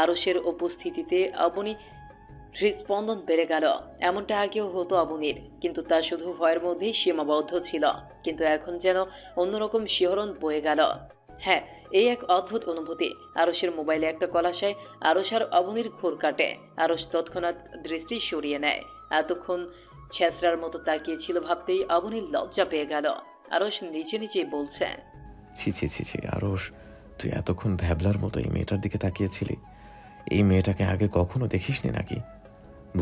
আরশের উপস্থিতিতে অবনী হৃদস্পন্দন বেড়ে গেল। এমনটা আগেও হতো অবনীর, কিন্তু তা শুধু ভয়ের মধ্যেই সীমাবদ্ধ ছিল। কিন্তু এখন যেন অন্যরকম শিহরণ বয়ে গেল। হ্যাঁ, এই এক অদ্ভুত অনুভূতি। আরশের মোবাইলে একটা কল আসায় আরশ আর অবনীর ঘোর কাটে। আরশ তৎক্ষণাৎ দৃষ্টি সরিয়ে নেয়। এতক্ষণ ছেঁচড়ার মতো তাকিয়েছিল ভাবতেই অবনীর লজ্জা পেয়ে গেল। আরশ নিচে নিচেই বলছে, ছি ছি ছি ছি আরশ, তুই এতক্ষণ ভ্যাবলার মতো এই মেয়েটার দিকে তাকিয়েছিলি? এই মেয়েটাকে আগে কখনো দেখিসনি নাকি?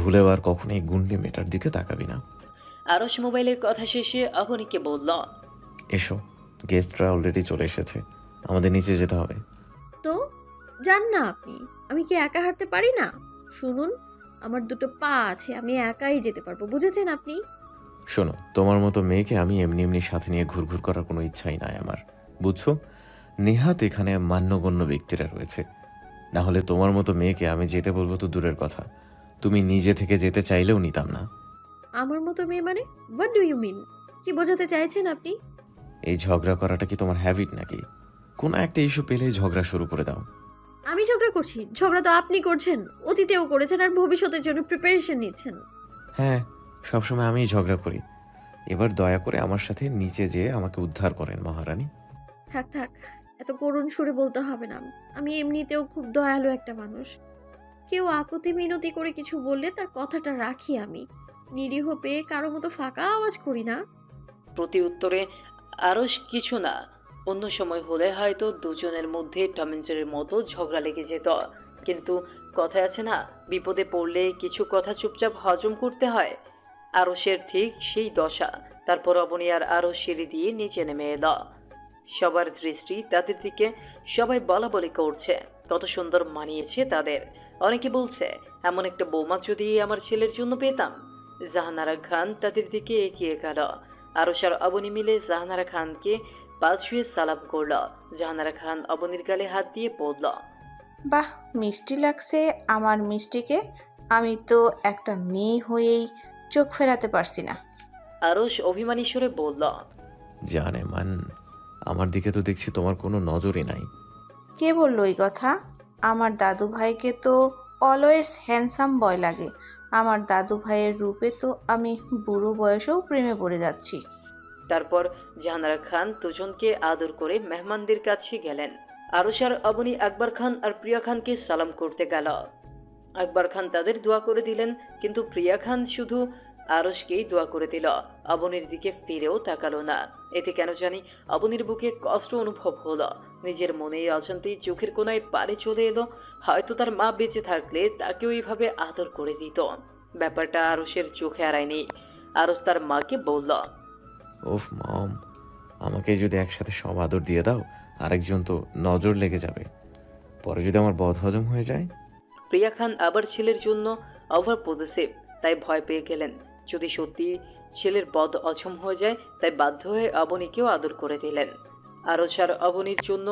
ভুলেও আর কখনো এই গুন্ডে মেয়েটার দিকে তাকাবি না। আরশ মোবাইলের কথা শেষে অবনীকে বলল, এসো, গেস্টরা অলরেডি চলে এসেছে, আমাদের নিচে যেতে হবে। তো যান না আপনি, আমি কি একা হাঁটতে পারি না? শুনুন, আমার দুটো পা আছে, আমি একাই যেতে পারবো, বুঝেছেন আপনি? শোনো, তোমার মতো মেয়েকে আমি এমনি এমনি সাথে নিয়ে ঘুরঘুর করার কোনো ইচ্ছাই নাই আমার, বুঝছো? নেহাত এখানে মান্যগণ্য ব্যক্তিরা রয়েছে, না হলে তোমার মতো মেয়েকে আমি যেতে বলবো তো দূরের কথা, তুমি নিজে থেকে যেতে চাইলেও নিতাম না। আমার মতো মেয়ে মানে? What do you mean? কি বোঝাতে চাইছেন আপনি? এই ঝগড়া করাটা কি তোমার হ্যাবিট নাকি? কোনো একটা ইস্যু পেলেই ঝগড়া শুরু করে দাও। আমি ঝগড়া করছি? ঝগড়া তো আপনি করছেন, অতীতেও করেছেন, আর ভবিষ্যতের জন্য প্রিপারেশন নিচ্ছেন। হ্যাঁ, সবসময় আমিই ঝগড়া করি। এবার দয়া করে আমার সাথে নিচে যেয়ে আমাকে উদ্ধার করেন মহারানী। থাক থাক, এত করুণ সুরে বলতে হবে না। আমি এমনিতেও খুব দয়ালু একটা মানুষ। কেউ আপত্তি মিনতি করে কিছু বললে তার কথাটা রাখি আমি। নিরীহ পেয়ে কারো মতো ফাঁকা আওয়াজ করি না। প্রতি উত্তরে আরশ কিছু না। অন্য সময় হলে হয়তো দুজনের মধ্যে টমেঞ্জের মতো ঝগড়া লেগে যেত। কিন্তু কথায় আছে না, বিপদে পড়লে কিছু কথা চুপচাপ হজম করতে হয়। আরশের ঠিক সেই দশা। তারপর অবনী আর আরশ সিঁড়ি দিয়ে নিচে নেমে এলো। সবার দৃষ্টি তাদের দিকে। সবাই বলা বলি করছে কত সুন্দর মানিয়েছে তাদের। অনেকে বলছে, এমন একটা বৌমা যদি আমার ছেলের জন্য পেতাম। জাহানারা খান তাদের দিকে এগিয়ে গেল। আরশ আর অবনী মিলে জাহানারা খানকে পা ছুঁয়ে সালাম করল। জাহানারা খান অবনীর গালে হাত দিয়ে বলল, বাহ, মিষ্টি লাগছে আমার মিষ্টিকে। আমি তো একটা মেয়ে হয়েই চোখ ফেরাতে পারছি না। আরশ অভিমানী স্বরে বলল, জানে মান, আমার দিকে তো দেখছি তোমার কোনো নজরই নাই। কে বললো এই কথা? আমার দাদু ভাইকে তো অলওয়েজ হ্যান্ডসাম বয় লাগে। আমার দাদু ভাইয়ের রূপে তো আমি বুড়ো বয়সেও প্রেমে পড়ে যাচ্ছি। তারপর জাহানারা খান দুজনকে আদর করে মেহমানদের কাছে গেলেন। আরশ আর অবনী আকবর খান আর প্রিয়া খানকে সালাম করতে গেল। আকবর খান তাদের দোয়া করে দিলেন, কিন্তু প্রিয়া খান শুধু আরশকেই দোয়া করে দিল। অবনীর দিকে ফিরেও তাকালো না। এতে কেন জানি অবনীর বুকে কষ্ট অনুভব হলো। নিজের মনেই অজান্তেই চোখের কোনায় পানি চলে এলো। হয়তো তার মা বেঁচে থাকলে তাকেও এইভাবে আদর করে দিত। ব্যাপারটা আরশের চোখে এড়ায়নি। আরশ তার মাকে বলল, ওফ মম, আমাকে যদি একসাথে সব আদর দিয়ে দাও, আরেকজন তো নজর লেগে যাবে, পরে যদি আমার বদহজম হয়ে যায়। প্রিয়া খান আবার ছেলের জন্য ওভার পজেসিভ, তাই ভয় পেয়ে গেলেন যদি সত্যি ছেলের বদ অছম হয়ে যায়, তাই বাধ্য হয়ে অবনীকেও আদর করে দিলেন। আরশ আর অবনীর জন্য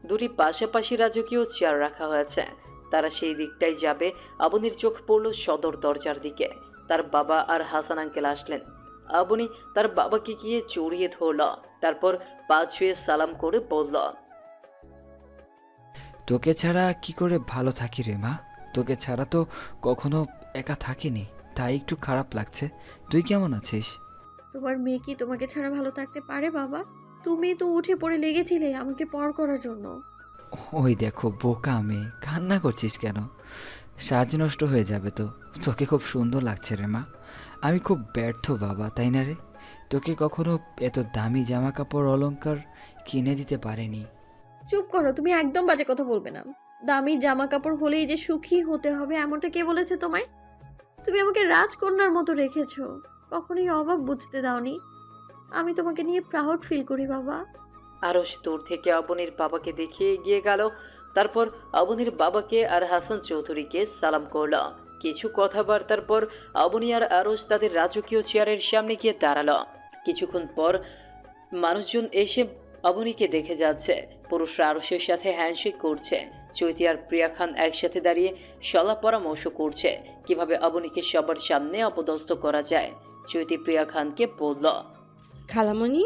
দুটি পাশাপাশি রাজকীয় চেয়ার রাখা হয়েছে। তারা সেই দিকটাই যাবে। অবনীর চোখ পড়ল সদর দরজার দিকে। তার বাবা আর হাসান আঙ্কেল আসলেন। অবনী তার বাবাকে গিয়ে জড়িয়ে ধরল। তারপর পা ছুঁয়ে সালাম করে বলল, তোকে ছাড়া কি করে ভালো থাকি রে মা? তোকে ছাড়া তো কখনো একা থাকিনি, তাই একটু খারাপ লাগছে। তুই কেমন আছিস? তোমার মেয়ে কি তোমাকে ছাড়া ভালো থাকতে পারে বাবা? তুমি তো উঠে পড়ে লেগেছিলে আমাকে পর করার জন্য। ওই দেখো বোকা মেয়ে, কান্না করছিস কেন? সাজ নষ্ট হয়ে যাবে তো। তোকে খুব সুন্দর লাগছে রে মা। আমি খুব ব্যর্থ বাবা, তাই না রে? তোকে কখনো এত দামি জামা কাপড় অলংকার কিনে দিতে পারেনি। চুপ করো, তুমি একদম বাজে কথা বলবে না। দামি জামা কাপড় হলেই যে সুখী হতে হবে এমনটা কে বলেছে তোমায়? তুমি আমাকে রাজকন্যার মতো রেখেছো, কখনোই অভাব বুঝতে দাওনি। আমি তোমাকে নিয়ে প্রাউড ফিল করি বাবা। আরশ দূর থেকে অবনীর বাবাকে দেখিয়ে এগিয়ে গেল। তারপর অবনীর বাবাকে আর হাসান চৌধুরীকে সালাম করল। কিছু কথাবার্তার পর অবনী আর আরশ তাদের রাজকীয় চেয়ারের সামনে গিয়ে দাঁড়ালো। কিছুক্ষণ পর মানুষজন এসে অবনীকে দেখে যাচ্ছে। পুরুষরা আরশের সাথে হ্যান্ডশেক করছে। চৈতি আর প্রিয়া খান একসাথে দাঁড়িয়ে সলা পরামর্শ করছে কিভাবে অবনীকে সবার সামনে অপদস্থ করা যায়। চৈতি প্রিয়া খানকে বলল, খালামণি,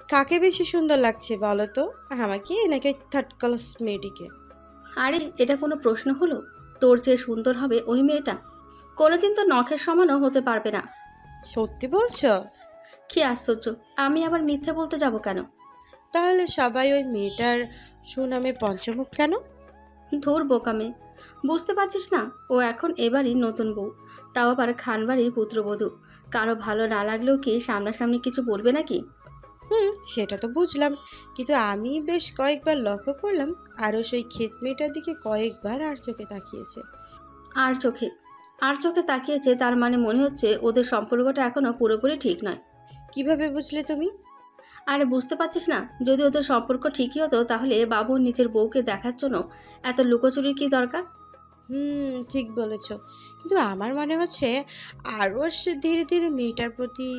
কাকে বেশি সুন্দর লাগছে বলো তো, আমাকে নাকি থার্ড ক্লাস মেয়েটিকে? আরে এটা কোনো প্রশ্ন হলো? তোর চেয়ে সুন্দর হবে ওই মেয়েটা? কোনোদিন তো নখের সমানও হতে পারবে না। সত্যি বলছো? কি আশ্চর্য, আমি আবার মিথ্যে বলতে যাব কেন? তাহলে সবাই ওই মেয়েটার সুনামে পঞ্চমুখ কেন? ধুর বোকামে, বুঝতে পারছিস না? ও এখন এবারই নতুন বউ, তাও আবার খানবাড়ির পুত্রবধূ। কারো ভালো না লাগলেও কি সামনাসামনি কিছু বলবে নাকি? সেটা তো বুঝলাম, কিন্তু আমি বেশ কয়েকবার লক্ষ্য করলাম আরও সেই ক্ষেত মেয়েটার দিকে কয়েকবার আর চোখে তাকিয়েছে। আর চোখে আর চোখে তাকিয়েছে, তার মানে মনে হচ্ছে ওদের সম্পর্কটা এখনো পুরোপুরি ঠিক নয়। কিভাবে বুঝলে তুমি? আরে বুঝতে পারছিস না? যদি ওদের সম্পর্ক ঠিকই হতো তাহলে বাবু নিজের বউকে দেখার জন্য এত লুকোচুরির কি দরকার? ঠিক বলেছ, কিন্তু আমার মনে হচ্ছে আরও সে ধীরে ধীরে মেয়েটার প্রতি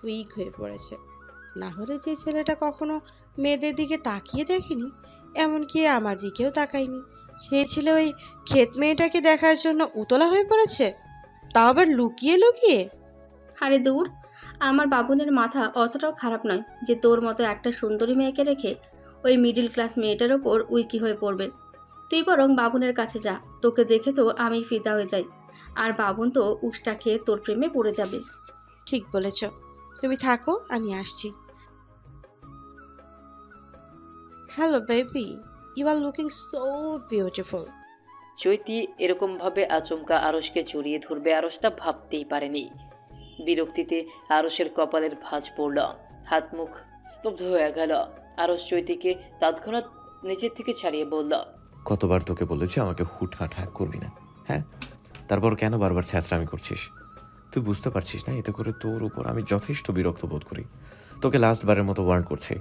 উইক হয়ে পড়েছে। না হলে যে ছেলেটা কখনো মেয়েদের দিকে তাকিয়ে দেখেনি, এমনকি আমার দিকেও তাকায়নি, সে ছিল ওই ক্ষেত মেয়েটাকে দেখার জন্য উতলা হয়ে পড়েছে, তাও আবার লুকিয়ে লুকিয়ে। আরে দূর, আমার বাবুনের মাথা অতটাও খারাপ নয় যে তোর মতো একটা সুন্দরী মেয়েকে রেখে ওই মিডিল ক্লাস মেয়েটার ওপর উইকি হয়ে পড়বে। তুই বরং বাবুনের কাছে যা, তোকে দেখে তো আমি ফিদা হয়ে যাই, আর বাবুন তো উষ্টা খেয়ে তোর প্রেমে পড়ে যাবে। ঠিক বলেছ, তুমি থাকো, আমি আসছি। Hello baby, you are looking so beautiful. Chaiti এরকমভাবে আচমকা আরশকে জড়িয়ে ধরবে আরশ তা ভাবতেই পারেনি। বিরক্তিতে আরশের কপালের ভাঁজ পড়ল, হাত মুখ স্তব্ধ হয়ে গেল। আরশ চৈতিকে তৎক্ষণাৎ নিচের থেকে ছাড়িয়ে বলল, কতবার তোকে বলেছি আমাকে হুটহাট হ্যাক করবি না, হ্যাঁ? তারপর কেন বারবার ছ্যাঁচড়ামি করছিস? তুই বুঝতে পারছিস না এতে করে তোর উপর আমি যথেষ্ট বিরক্ত বোধ করি। তোকে লাস্ট বারের মতো ওয়ার্ন করছি।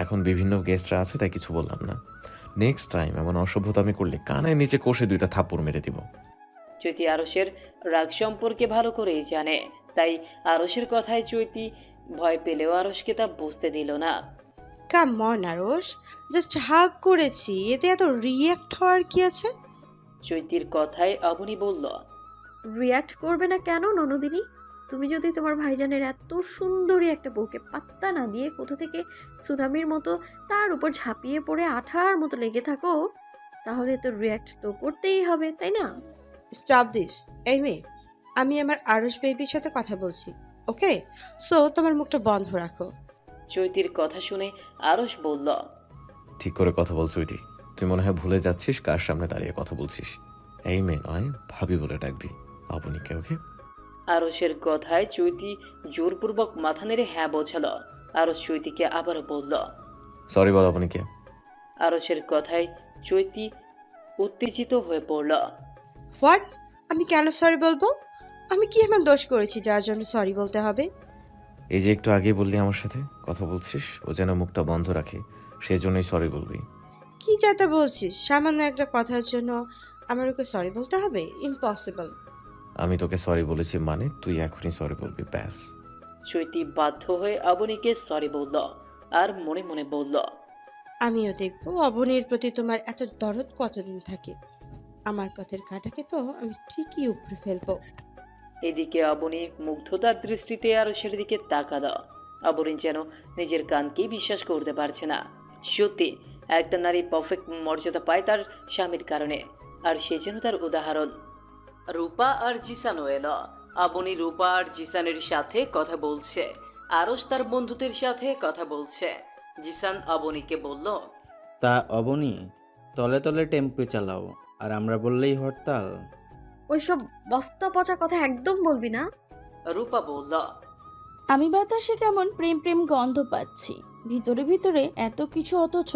এখন বিভিন্ন গেস্টরা আছে তাই কিছু বললাম না। নেক্সট টাইম এমন অসভ্যতা আমি করলে কানের নিচে কষে 2টা থাপ্পড় মেরে দিব। চৈতি আরশের রাগ সম্পর্কে ভালো করেই জানে, তাই আরশের কথায় চৈতি ভয় পেলেও আরশকে তা বুঝতে দিল না। কাম অন আরশ, জাস্ট হাগ করেছি, এতে এত রিয়্যাক্ট হওয়ার কি আছে? চৈতির কথায় অবনী বলল, রিয়াক্ট করবে না কেন ননদিনী? তুমি যদি তোমার ভাইজানের এত সুন্দরী একটা বউকে পাত্তা না দিয়ে কোথা থেকে সুনামির মতো তার উপর ঝাঁপিয়ে পড়ে আঠার মতো লেগে থাকো, তাহলে তো রিয়াক্ট তো করতেই হবে, তাই না? Stop this. এই মেয়ে, আমি আমার আরশ বেবির সাথে কথা বলছি, ওকে? সো তোমার মুখটা বন্ধ রাখো। চৈতির কথা শুনে আরশ বলল, ঠিক করে কথা বল চৈতি। তুই মনে হয় ভুলে যাচ্ছিস কার সামনে দাঁড়িয়ে কথা বলছিস। এই মেয়ে নয়, ভাবি বলে ডাকবি আপনিকে, ওকে? আরশের কথায় চৈতি জোরপূর্বক মাথা নেড়ে হ্যাঁ বোঝালো। আরশ চৈতিকে আবারও বলল। সরি বল আপনিকে। আরশের কথায় চৈতি উত্তেজিত হয়ে পড়ল। হোয়াট? আমি কেন সরি বলবো? আমি কি এমন দোষ করেছি যার জন্য সরি বলতে হবে? এই যে একটু আগেই বললি আমার সাথে কথা বলছিস, ও যেন মুখটা বন্ধ রাখে, সেজন্যই সরি বলবি। কি যাতা বলছিস? সামান্য একটা কথার জন্য আমার ওকে সরি বলতে হবে? ইম্পসিবল। আমি তোকে সরি বলেছি মানে তুই এখনই সরি বলবি, ব্যাস। চৈতি বাধ্য হয়ে অবনীকে সরি বলল আর মনে মনে বলল, আমিও দেখবো অবনীর প্রতি তোমার এত দরদ কতদিন থাকে। আমার পথের কাঁটাকে তো আমি ঠিকই উপড়ে ফেলবো। এদিকে অবনী মুগ্ধতার দৃষ্টিতে আরশের দিকে তাকাল। অবনী যেন নিজের কানকেই বিশ্বাস করতে পারছে না। সত্যি একটা নারী পারফেক্ট মর্যাদা পায় তার স্বামীর কারণে, আর সে যেন তার উদাহরণ। রূপা আর জিসানও এলো। অবনী রূপা আর জিসানের সাথে কথা বলছে, আরশ তার বন্ধুদের সাথে কথা বলছে। জিসান অবনীকে বলল, তা অবনী, তলে তলে টেম্পো চালাও, আর আমরা বললেই হরতাল। ওইসব বস্তা পচা কথা একদম বলবি না। রূপা বলল, আমি বাতাসে কেমন প্রেম প্রেম গন্ধ পাচ্ছি, ভিতরে ভিতরে এত কিছু অথচ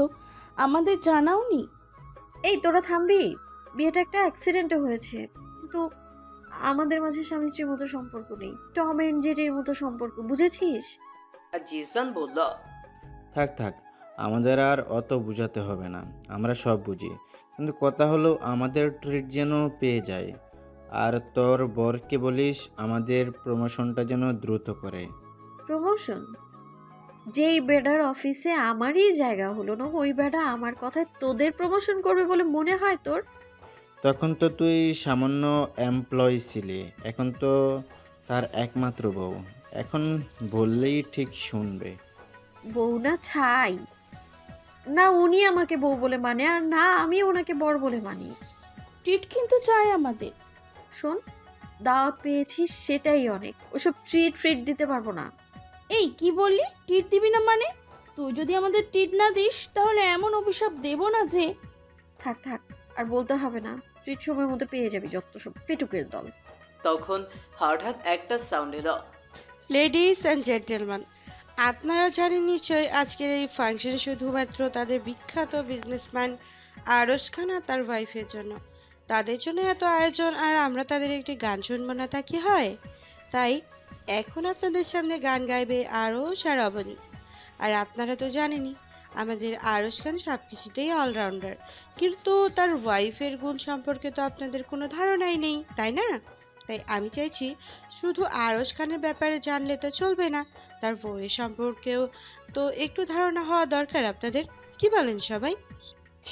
আমাদের জানাও নি। এই তোরা থামবি? বিয়েটা একটা অ্যাক্সিডেন্টে হয়েছে, কিন্তু আমাদের মাঝে স্বামী স্ত্রীর মতো সম্পর্ক নেই, টম এন্ড জেরির মতো সম্পর্ক, বুঝেছিস? আর জিসান বলল, থাক থাক, আমাদের আর অত বুঝাতে হবে না, আমরা সব বুঝি। কিন্তু কথা হলো আমাদের ট্রিট যেন পেয়ে যায়। আর তোর বরকে বলিস আমাদের প্রমোশনটা যেন দ্রুত করে। প্রমোশন? যেই বেডার অফিসে আমারই জায়গা হলো না, ওই বেডা আমার কথায় তোদের প্রমোশন করবে বলে মনে হয় তোর? তখন তো তুই সামান্য এমপ্লয়ি ছিলি, এখন তো তার একমাত্র বউ। এখন বললেই ঠিক শুনবে। বউ না ছাই, না উনি আমাকে বউ বলে মানে আর না আমি ওনাকে বর বলে মানি। ট্রিট কিন্তু চাই আমাদের। শোন, দাওয়াত পেয়েছিস সেটাই অনেক, ওসব ট্রিট দিতে পারবো না। এই কি বললি? ট্রিট দিবি না মানে? তুই যদি আমাদের ট্রিট না দিস তাহলে এমন অভিশাপ দেব না যে। থাক থাক, আর বলতে হবে না, ট্রিট সময়ের মধ্যে পেয়ে যাবি যত সব পেটুকের দল। তখন হঠাৎ একটা সাউন্ড এলো। লেডিস অ্যান্ড জেন্টেলম্যান, আপনারা জানেন নিশ্চয়ই আজকের এই ফাংশন শুধুমাত্র তাদের বিখ্যাত বিজনেসম্যান আরশ খান আর তার ওয়াইফের জন্য। তাদের জন্য এত আয়োজন আর আমরা তাদের একটি গান শুনবো না তা কি হয়? তাই এখন আপনাদের সামনে গান গাইবে আরশ আর অবনী। আর আপনারা তো জানেনই আমাদের আরশ খান সব কিছুতেই অলরাউন্ডার, কিন্তু তার ওয়াইফের গুণ সম্পর্কে তো আপনাদের কোনো ধারণাই নেই, তাই না? তাই আমি চাইছি শুধু আরশ খানের ব্যাপারে জানলে তো চলবে না, তার বউয়ের সম্পর্কেও তো একটু ধারণা হওয়া দরকার আপনাদের। কি বলেন সবাই?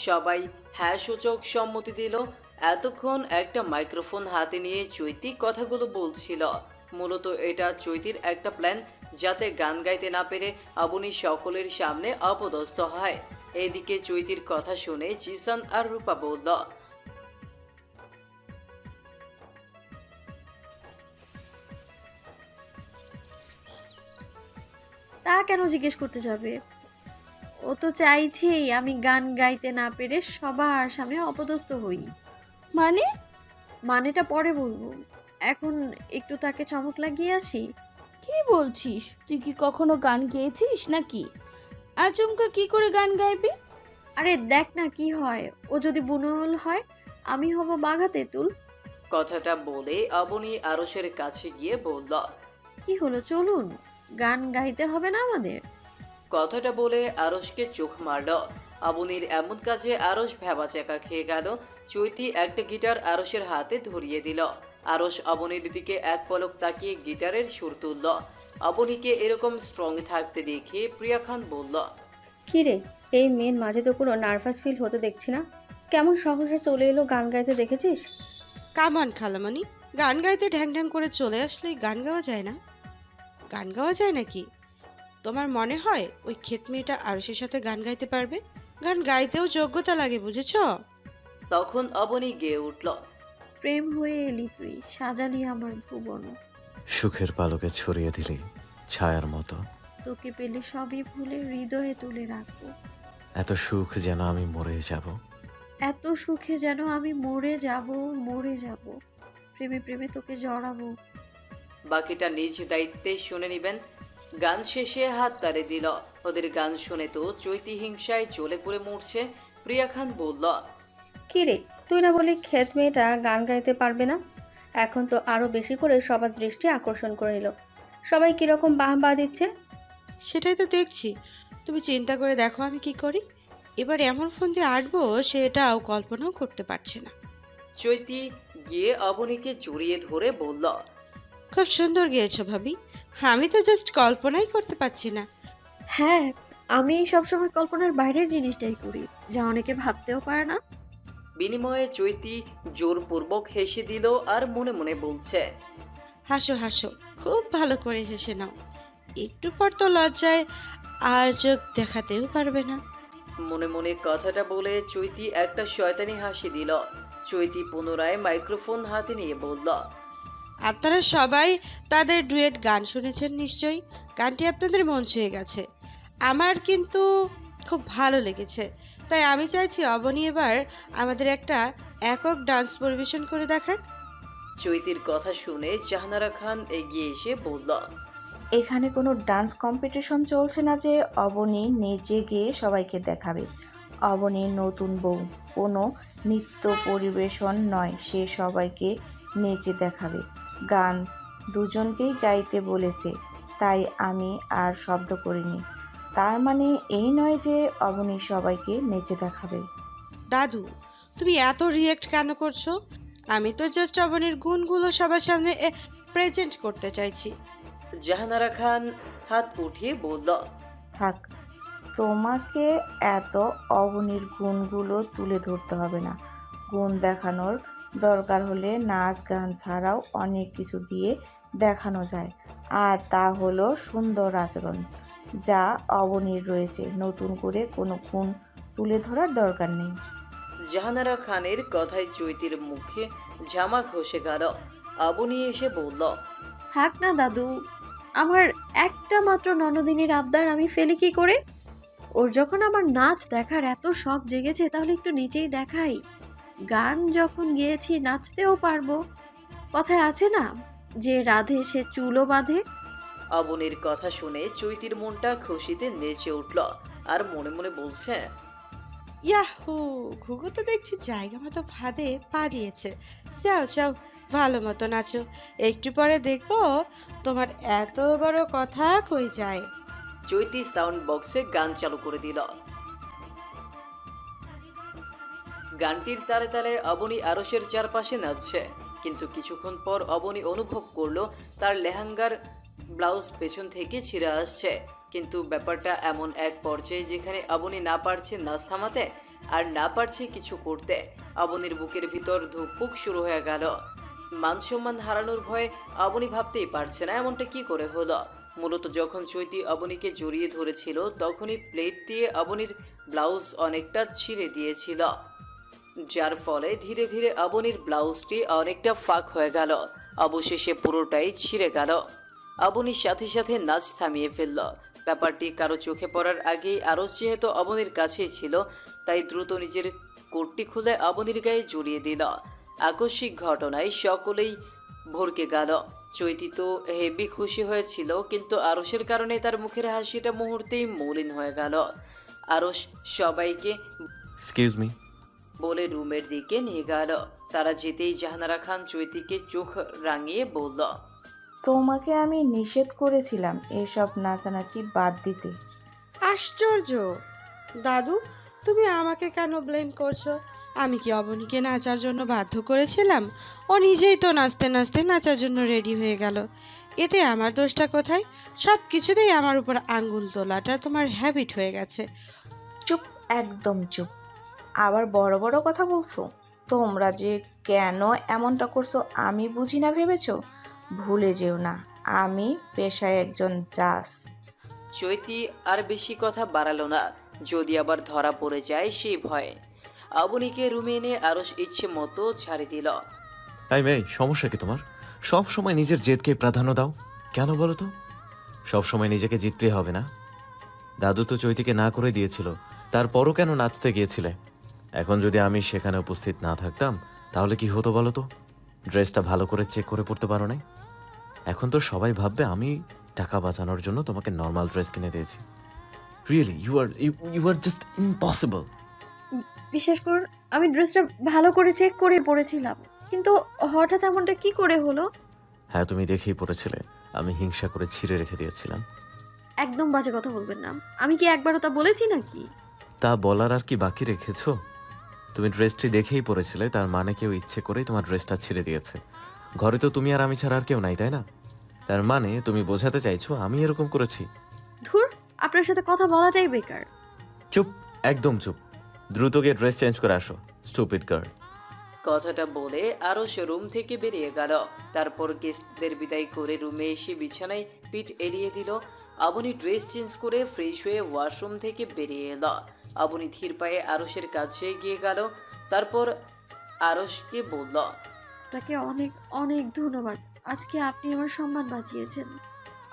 সবাই হ্যাঁ সূচক সম্মতি দিল। এতক্ষণ একটা মাইক্রোফোন হাতে নিয়ে চৈতি কথাগুলো বলছিল। মূলত এটা চৈতির একটা প্ল্যান, যাতে গান গাইতে না পেরে আবনি সকলের সামনে অপদস্থ হয়। এদিকে চৈতির কথা শুনে জিসান আর রূপা বলল, তা কেন জিজ্ঞেস করতে যাবে? ও তো চাইছেই আমি গান গাইতে না পেরে সবার সামনে অপদস্থ হই। মানে? মানেটা পরে বলবো, এখন একটু তাকে চমক লাগিয়ে আসি। কি বলছিস? তুই কি কখনো গান গেয়েছিস নাকি? আচমকা কি করে গান গাইবি? আরে দেখ না কি হয়, ও যদি বুনোল হয় আমি হব বাঘা তেঁতুল। কথাটা বলে অবনী আরশের কাছে গিয়ে বলল, কি হলো, চলুন, গান গাইতে হবে না আমাদের? কথাটা বলে আরশকে চোখ মারল। আবনির এমন কাজে আরশ ভ্যাবাচাকা খেয়ে গেল। চৈতি একটা গিটার আরশের হাতে ধরিয়ে দিল। আরশ অবনীর দিকে এক পলক তাকিয়ে গিটারের সুর তুলল। অবনীকে এরকম স্ট্রং থাকতে দেখে প্রিয়া খান বলল, কী রে, এই মেয়ের মাঝে তো কোনো নার্ভাস ফিল হতে দেখছি না, কেমন সহজে চলে এলো গান গাইতে, দেখেছিস? কামান খালামণি, গান গাইতে ঢ্যাং ঢ্যাং করে চলে আসলে গান গাওয়া যায় না? গান গাওয়া যায় নাকি? তোমার মনে হয় ওই ক্ষেত মেয়েটা আরশের সাথে গান গাইতে পারবে? গান গাইতেও যোগ্যতা লাগে, বুঝেছো? তখন অবনী গেয়ে উঠল, প্রেম হয়ে এলি তুই, সাজালি আমার ভুবন, সুখের পালকে ছড়িয়ে দিলি ছায়ার মতো। তোকে পেলে সবই ভুলে হৃদয়ে তুলে রাখবো। এত সুখ যেন আমি মরে যাব। এত সুখে যেন আমি মরে যাব, মরে যাব, প্রেমে প্রেমে তোকে জড়াবো। বাকিটা নিজ দায়িত্বে শুনে নিবেন। গান শেষে হাত তালে দিল। ওদের গান শুনে তো চৈতি হিংসায় জ্বলে পড়ে মরছে। প্রিয়া খান বলল, কী রে, তুই না বলি ক্ষেত মেয়েটা গান গাইতে পারবে না? এখন তো আরও বেশি করে সবার দৃষ্টি আকর্ষণ করে নিল, সবাই কীরকম বাহ দিচ্ছে। সেটাই তো দেখছি। তুমি চিন্তা করে দেখো আমি কি করি। এবার এমন ফোন দিয়ে আঁটবো সেটাও কল্পনাও করতে পারছে না। চৈতি গিয়ে অবনীকে জড়িয়ে ধরে বলল, খুব সুন্দর গেয়েছো ভাবি, আমি তো জাস্ট কল্পনাই করতে পারছি না। হ্যাঁ, আমি সবসময় কল্পনার বাইরের জিনিসটাই করি, যা অনেকে ভাবতেও পারে না। বিনিময়ে চৈতি জোরপূর্বক হেসে দিল আর মনে মনে বলছে, হাসো হাসো, খুব ভালো করে হেসে নাও, একটু পর তো লজ্জায় আর চোখ দেখাতেও পারবে না। মনে মনে কথাটা বলে চৈতি একটা শয়তানি হাসি দিল। চৈতি পুনরায় মাইক্রোফোন হাতে নিয়ে বলল, আপনারা সবাই তাদের ডুয়েট গান শুনেছেন নিশ্চয়ই। গানটি আপনাদের মন ছুঁয়ে গেছে, আমার কিন্তু খুব ভালো লেগেছে। তাই আমি চাইছি অবনী এবার আমাদের একটা একক ডান্স পরিবেশন করে দেখাক। চৈতির কথা শুনে জাহানারা খান এগিয়ে এসে বলল, এখানে কোনো ডান্স কম্পিটিশন চলছে না যে অবনী নিজে গিয়ে সবাইকে দেখাবে। অবনীর নতুন বউ, কোনো নৃত্য পরিবেশন নয়, সে সবাইকে নেচে দেখাবে। গান দুজনকেই গাইতে বলেছে, তাই আমি আর শব্দ করিনি। তার মানে এই নয় যে অবনী সবাইকে নেচে দেখাবে। দাদু, তুমি এত রিয়েক্ট কেন করছো? আমি তো জাস্ট অবনীর গুণগুলো সবার সামনে প্রেজেন্ট করতে চাইছি। জাহানারা খান হাত উঠিয়ে বলল, থাক, তোমাকে এত অবনীর গুণগুলো তুলে ধরতে হবে না। গুণ দেখানোর দরকার হলে নাচ গান ছাড়াও অনেক কিছু দিয়ে দেখানো যায়, আর তা হলো সুন্দর আচরণ, যা অবনীর রয়েছে। নতুন করে কোনো গুণ তুলে ধরার দরকার নেই। জাহানারা খানের কথায় চৈতির মুখে জামা খসে গেল। আবুনি এসে বলল, থাক না দাদু, আমার একটা মাত্র ননদিনীর আবদার আমি ফেলি কি করে? ওর যখন আমার নাচ দেখার এত শখ জেগেছে তাহলে একটু নিচেই দেখাই। গান যখন গেয়েছি নাচতেও পারবো। কথায় আছে না, যে রাধে সে চুলও বাঁধে। আবুনির কথা শুনে চৈতির মনটা খুশিতে নেচে উঠল আর মনে মনে বলছে, ইয়াহু, ঘুঘু তো দেখছি জায়গা মতো ফাঁদে পা দিয়েছে। যাও যাও, ভালো মতো নাচো। একটু পরে দেখবো তোমার এত বড় কথা কই যায়। চৈতি সাউন্ড বক্সে গান চালু করে দিল। গানটির তালে তালে অবনী আরশের চারপাশে নাচছে, কিন্তু কিছুক্ষণ পর অবনী অনুভব করলো তার লেহেঙ্গার ব্লাউজ পেছন থেকে ছিঁড়ে আসছে। কিন্তু ব্যাপারটা এমন এক পর্যায়ে যেখানে অবনী না পারছে নাচ থামাতে আর না পারছে কিছু করতে। অবনীর বুকের ভিতর ধুকপুক শুরু হয়ে গেল। মান সম্মান হারানোর ভয়ে অবনী ভাবতেই পারছে না এমনটা কি করে হলো। মূলত যখন চৈতি অবনীকে জড়িয়ে ধরেছিল তখনই প্লেট দিয়ে অবনীর ব্লাউজ অনেকটা ছিঁড়ে দিয়েছিল, যার ফলে ধীরে ধীরে অবনীর ব্লাউজটি অনেকটা ফাঁক হয়ে গেল। অবশেষে পুরোটাই ছিঁড়ে গেল। অবনীর সাথে সাথে নাচ থামিয়ে ফেলল। ব্যাপারটি কারো চোখে পড়ার আগেই আরশ যেহেতু অবনীর কাছেই ছিল, তাই দ্রুত নিজের কোটটি খুলে অবনীর গায়ে জড়িয়ে দিল। আকস্মিক ঘটনায় সকলেই ভরকে গেল। চৈতি তো হেভি খুশি হয়েছিল, কিন্তু আরশের কারণে তার মুখের হাসিটা মুহূর্তেই মলিন হয়ে গেল। আরশ সবাইকে এক্সকিউজ মি। বলে রুমের দিকে নিয়ে গেল। তারা যেতেই জাহানারা খান চৈতিকে চোখ রাঙিয়ে বলল, তোমাকে আমি নিষেধ করেছিলাম এসব নাচানাচি বাদ দিতে। আশ্চর্য দাদু, তুমি আমাকে কেন ব্লেম করছো? আমি কি অবনীকে নাচার জন্য বাধ্য করেছিলাম? ও নিজেই তো নাচতে নাচতে নাচার জন্য রেডি হয়ে গেল। এতে আমার দোষটা কোথায়? সব কিছুতেই আমার উপর আঙ্গুল তোলাটা তোমার হ্যাবিট হয়ে গেছে। চুপ, একদম চুপ। আবার বড় বড় কথা বলছো। তোমরা যে কেন এমনটা করছো আমি বুঝি না ভেবেছো? ভুলে যেও না, আমি পেশায় একজন জাজ। চৈতি আর বেশি কথা বাড়ালো না, যদি আবার ধরা পড়ে যায় সেই ভয়ে। অবনীকে রুমে এনে আরশ ইচ্ছে মতো ছাড়ি দিল। তাই মেয়ে, সমস্যা কি তোমার? সব সময় নিজের জেদকে প্রাধান্য দাও কেন বলো তো? সব সময় নিজেকে জিততে হবে না। দাদু তো চৈতিকে না করে দিয়েছিল, তারপরও কেন নাচতে গিয়েছিলে? এখন যদি আমি সেখানে উপস্থিত না থাকতাম তাহলে কি হতো বলো তো? ড্রেসটা ভালো করে চেক করে পড়তে পারো নাই? এখন তো সবাই ভাববে আমি টাকা বাঁচানোর জন্য তোমাকে নর্মাল ড্রেস কিনে দিয়েছি। Really you are just impossible. বিশ্বাস করুন, আমি ড্রেসটা ভালো করে চেক করে পরেছিলাম, কিন্তু হঠাৎ এমনটা কি করে হলো? হ্যাঁ, তুমি দেখেই পড়েছিলে, আমি হিংসা করে ছিঁড়ে রেখে দিয়েছিলাম। একদম বাজে কথা বলবেন না। আমি কি একবারও তা বলেছি নাকি? তা বলার আর কি বাকি রেখেছো? তুমি ড্রেসটি দেখেই পড়েছিলে, তার মানে কেউ ইচ্ছে করেই তোমার ড্রেসটা ছিঁড়ে দিয়েছে। ঘরে তো তুমি আর আমি ছাড়া আর কেউ নাই, তাই না? তার মানে তুমি বোঝাতে চাইছো আমি এরকম করেছি? ধুর, আপনার সাথে কথা বলাটাই বেকার। চুপ, একদম চুপ। দ্রুত গিয়ে ড্রেস চেঞ্জ করে আসো, স্টুপিড গার্ল। কথাটা বলে আরশ রুম থেকে বেরিয়ে গেল। তারপর গেস্টদের বিদায় করে রুমে এসে বিছানায় পিঠ এলিয়ে দিল। অবনী ড্রেস চেঞ্জ করে ফ্রেশ হয়ে ওয়াশরুম থেকে বেরিয়ে এলো। অবনী ধীর পায়ে আরশের কাছে গিয়ে গেল। তারপর আরশকে বলল, আপনাকে অনেক অনেক ধন্যবাদ। আজকে আপনি আমার সম্মান বাঁচিয়েছেন।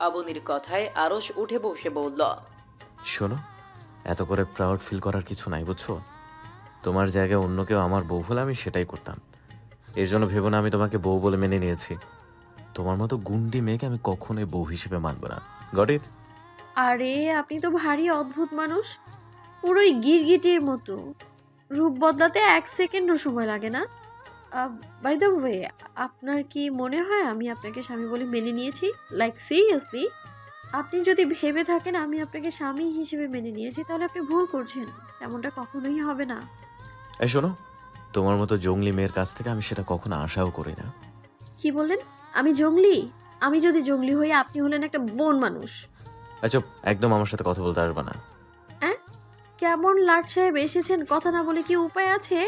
অবনীর কথায় আরশ উঠে বসে বলল, শোনো, এত করে প্রাউড ফিল করার কিছু নাই, বুঝছো? তোমার জায়গায় অন্য কেউ আমার বউ হলে আমি সেটাই করতাম। এর জন্য ভেবো না আমি তোমাকে বউ বলে মেনে নিয়েছি। তোমার মতো গুন্ডি মেয়েকে আমি কখনোই বউ হিসেবে মানব না। Got it? আরে আপনি তো ভারী অদ্ভুত মানুষ, পুরোই গিরগিটির মতো। রূপ বদলাতে 1 সেকেন্ডও সময় লাগে না। বাই দ্য ওয়ে, আপনার কি মনে হয় আমি আপনাকে স্বামী বলে মেনে নিয়েছি? Like seriously? আপনি যদি ভেবে থাকেন আমি আপনাকে স্বামী হিসেবে মেনে নিয়েছি তাহলে আপনি ভুল করছেন। তেমনটা কখনোই হবে না। এই শোনো, তোমার মতো জঙ্গলি মেয়ের কাছ থেকে আমি সেটা কখনো আশাও করি না। কি বললেন? আমি জঙ্গলি? আমি যদি জঙ্গলি হই আপনি হলেন একটা বন মানুষ। আচ্ছা, একদম আমার সাথে কথা বলতে পারবে না। কেমন লাট সাহেব এসেছেন, কথা না বলে কি উপায় আছে?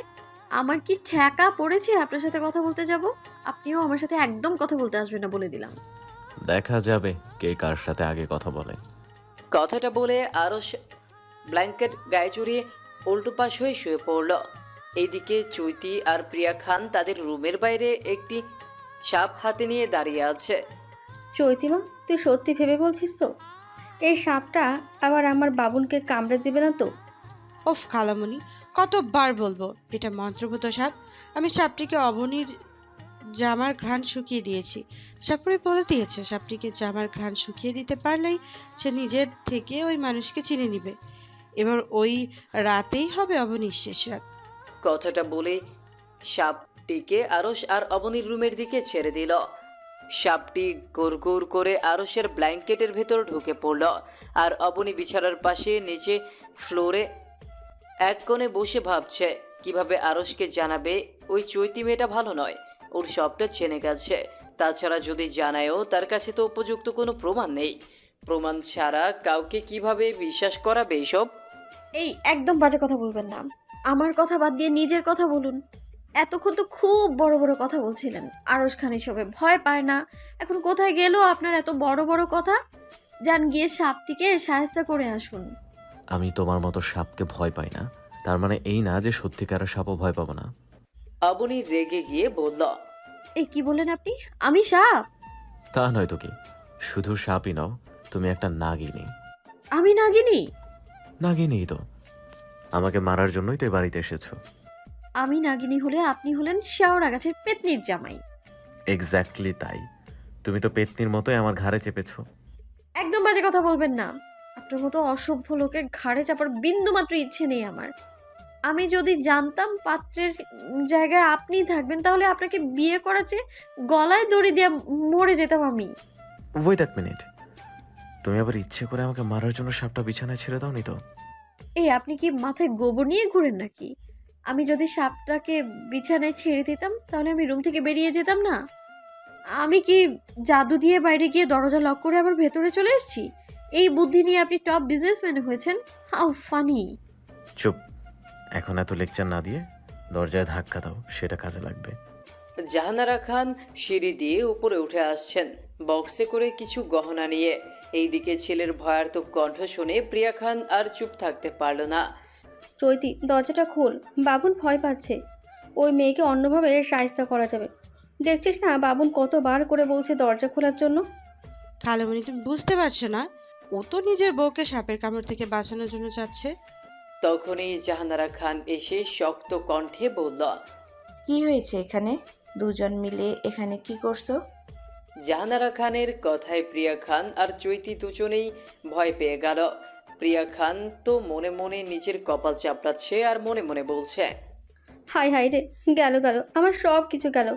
আমার কি ঠেকা পড়েছে আপনার সাথে কথা বলতে যাব? আপনিও আমার সাথে একদম কথা বলতে আসবেন না বলে দিলাম। দেখা যাবে কে কার সাথে আগে কথা বলে। কথাটা বলে আরশ ব্ল্যাঙ্কেট গায়ে জড়িয়ে উল্টো পাশ হয়ে শুয়ে পড়ল। এইদিকে চৈতি আর প্রিয়া খান তাদের রুমের বাইরে একটি সাপ হাতে নিয়ে দাঁড়িয়ে আছে। চৈতিমা, তুই সত্যি ভেবে বলছিস তো এই সাপটা আবার আমার বাবুনকে কামড়ে দিবে না তো? ওফ খালামণি, কতবার বলবো এটা মন্ত্রপুত সাপ। আমি সাপটিকে অবনীর জামার ঘ্রাণ শুকিয়ে দিয়েছি। সাপুরে বলে দিয়েছে সাপটিকে জামার ঘ্রাণ শুকিয়ে দিতে পারলেই সে নিজের থেকে ওই মানুষকে চিনে নিবে। এবার ওই রাতেই হবে অবনীর শেষ রাত। কথাটা বলে সাপটিকে আরশ আর অবনীর রুমের দিকে ছেড়ে দিল। সাপটি গুড় করে আরশের ব্ল্যাঙ্কেটের ভেতর ঢুকে পড়ল, আর অবনী বিছানার পাশে নিচে ফ্লোরে এক কোণে বসে ভাবছে কিভাবে আরশকে জানাবে ওই চৈতি মেয়েটা ভালো নয়, ওর সবটা চেনে গেছে। তাছাড়া যদি জানায়ও তার কাছে তো উপযুক্ত কোনো প্রমাণ নেই। প্রমাণ ছাড়া কাউকে কিভাবে বিশ্বাস করাবে এসব? এই একদম বাজে কথা বলবেন না। আমার কথা বাদ দিয়ে নিজের কথা বলুন। এতক্ষণ তো খুব বড় বড় কথা বলছিলেন। আরশ খান এসবে ভয় পায় না। এখন কোথায় গেল আপনার এত বড় বড় কথা? যান গিয়ে সাপটিকে সাহায্য করে আসুন। আমি তোমার মতো সাপকে ভয় পাই না, তার মানে এই না যে সত্যিকারের সাপও ভয় পাবো না। অবনী রেগে গিয়ে বলল, এই কি বললেন আপনি? আমি সাপ? তা নয় তো কি, শুধু সাপই নাও, তুমি একটা নাগিনী। আমি নাগিনী? নাগিনী তো, আমাকে মারার জন্যই তো এ বাড়িতে এসেছো। আমি নাগিনী হলে আপনি হলেন শেওড়া গাছের পেতনির জামাই। এক্স্যাক্টলি তাই, তুমি তো পেতনির মতোই আমার ঘাড়ে চেপেছো। একদম বাজে কথা বলবেন না। আপনার মতো অসভ্য লোকের ঘাড়ে চাপার বিন্দুমাত্র ইচ্ছে নেই আমার। আমি যদি জানতাম পাত্রের জায়গায় আপনিই থাকবেন, তাহলে আপনাকে বিয়ে করার চেয়ে গলায় দড়ি দিয়ে মরে যেতাম আমি। ওয়েট এক মিনিট, তুমি আবার ইচ্ছে করে আমাকে মারার জন্য সাপটা বিছানায় ছেড়ে দাওনি তো? এই আপনি কি মাথায় গোবর নিয়ে ঘুরেন নাকি? আমি যদি সাপটাকে বিছানায় ছেড়ে দিতাম তাহলে আমি রুম থেকে বেরিয়ে যেতাম না। আমি কি জাদু দিয়ে বাইরে গিয়ে দরজা লক করে আবার ভেতরে চলে এসেছি? এই বুদ্ধি নিয়ে আপনি টপ বিজনেসম্যান হয়েছেন? How funny. চুপ, এখন এত লেকচার না দিয়ে দরজায় ধাক্কা দাও, সেটা কাজে লাগবে। জাহানারা খান সিঁড়ি দিয়ে উপরে উঠে আসছেন বক্সে করে কিছু গহনা নিয়ে। এইদিকে ছেলের ভয়ার্থক কণ্ঠ শুনে প্রিয়া খান আর চুপ থাকতে পারল না। চৈতি, দরজাটা খোল, বাবুন ভয় পাচ্ছে। ওই মেয়েকে অন্যভাবে সাহায্য করা যাবে। দেখছিস না বাবুন কতবার করে বলছে দরজা খোলার জন্য। খালামণি, তুমি বুঝতে পারছো না? ও তো নিজের বউকে সাপের কামড় থেকে বাঁচানোর জন্য চাচ্ছে। তখনই জাহানারা খান এসে শক্ত কণ্ঠে বলল, কি হয়েছে এখানে? দুজন মিলে এখানে কি করছো? জাহানারা খানের কথায় প্রিয়া খান আর চৈতি দুজনেই ভয় পেয়ে গেল। প্রিয়া খান তো মনে মনে নিজের কপাল চাপড়াচ্ছে আর মনে মনে বলছে, হাই হাই রে, গেল গেল, আমার সব কিছু গেল।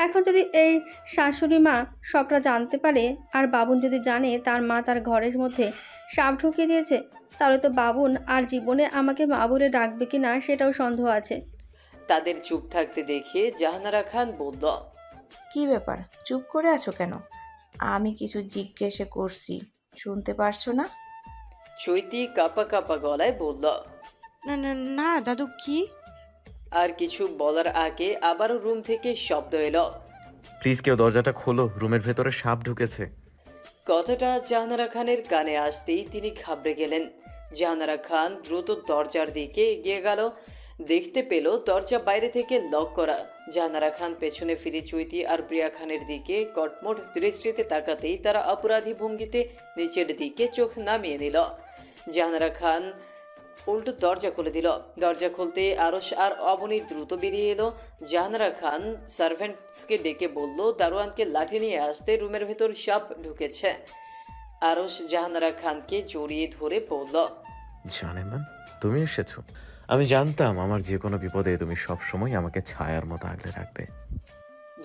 এখন যদি এই শাশুড়ি মা সবটা জানতে পারে, আর বাবুন যদি জানে তার মা তার ঘরের মধ্যে সাপ ঢুকিয়ে দিয়েছে, তাহলে তো বাবুন আর জীবনে আমাকে মা বলে ডাকবে কি না সেটাও সন্দেহ আছে। তাদের চুপ থাকতে দেখে জাহানারা খান বলল, কি ব্যাপার, চুপ করে আছো কেন? আমি কিছু জিজ্ঞেস করছি, শুনতে পারছো না? চৈতি কাপা কাপা গলায় বলল। না না না দাদু, কি? আর কিছু বলার আগে আবারও রুম থেকে শব্দ এলো। প্লিজ কেউ দরজাটা খোলো, রুমের ভেতরে সাপ ঢুকেছে। কথাটা জাহানারা খানের কানে আসতেই তিনি ঘাবড়ে গেলেন। জাহানারা খান দ্রুত দরজার দিকে এগিয়ে গেল। দেখতে পেল দরজা বাইরে থেকে লক করা। জাহানারা খান পেছনে ফিরে চৈতি আর প্রিয়া খানের দিকে কটমট দৃষ্টিতে তাকাতেই তারা অপরাধী ভঙ্গিতে নিচের দিকে চোখ নামিয়ে নিল। জাহানারা খান উল্টো দরজা খুলে দিল। দরজা খুলতে আরশ আর অবনী দ্রুত বেরিয়ে এলো। জাহানারা খান সার্ভেন্টসকে ডেকে বলল দারোয়ানকে লাঠি নিয়ে আসতে, রুমের ভেতর সাপ ঢুকেছে। আরশ জাহানারা খানকে জড়িয়ে ধরে বলল, জানেমান, তুমি এসেছো। আমি জানতাম আমার যে কোনো বিপদে তুমি সবসময় আমাকে ছায়ার মতো আগলে রাখবে।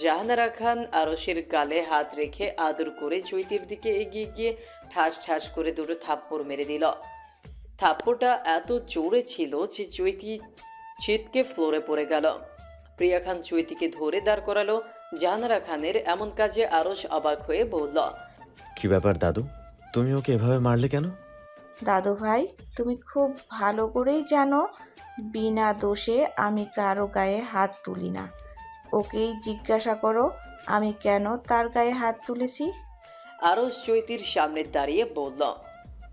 জাহানারা খান আরশের গালে হাত রেখে আদর করে চৈতির দিকে এগিয়ে গিয়ে ঠাস ঠাস করে দুটো থাপ্পড় মেরে দিল। থাপ্পড়টা এত জোরে ছিল যে চৈতি ছিটকে ফ্লোরে পড়ে গেল। প্রিয়া খান চৈতিকে ধরে দাঁড় করালো। জাহানারা খানের এমন কাজে আরশ অবাক হয়ে বলল, কি ব্যাপার দাদু, তুমি ওকে এভাবে মারলে কেন? দাদু ভাই, তুমি খুব ভালো করেই জানো বিনা দোষে আমি কারো গায়ে হাত তুলি না। ওকেই জিজ্ঞাসা করো আমি কেন তার গায়ে হাত তুলেছি। আরশ চৈতির সামনে দাঁড়িয়ে বলল,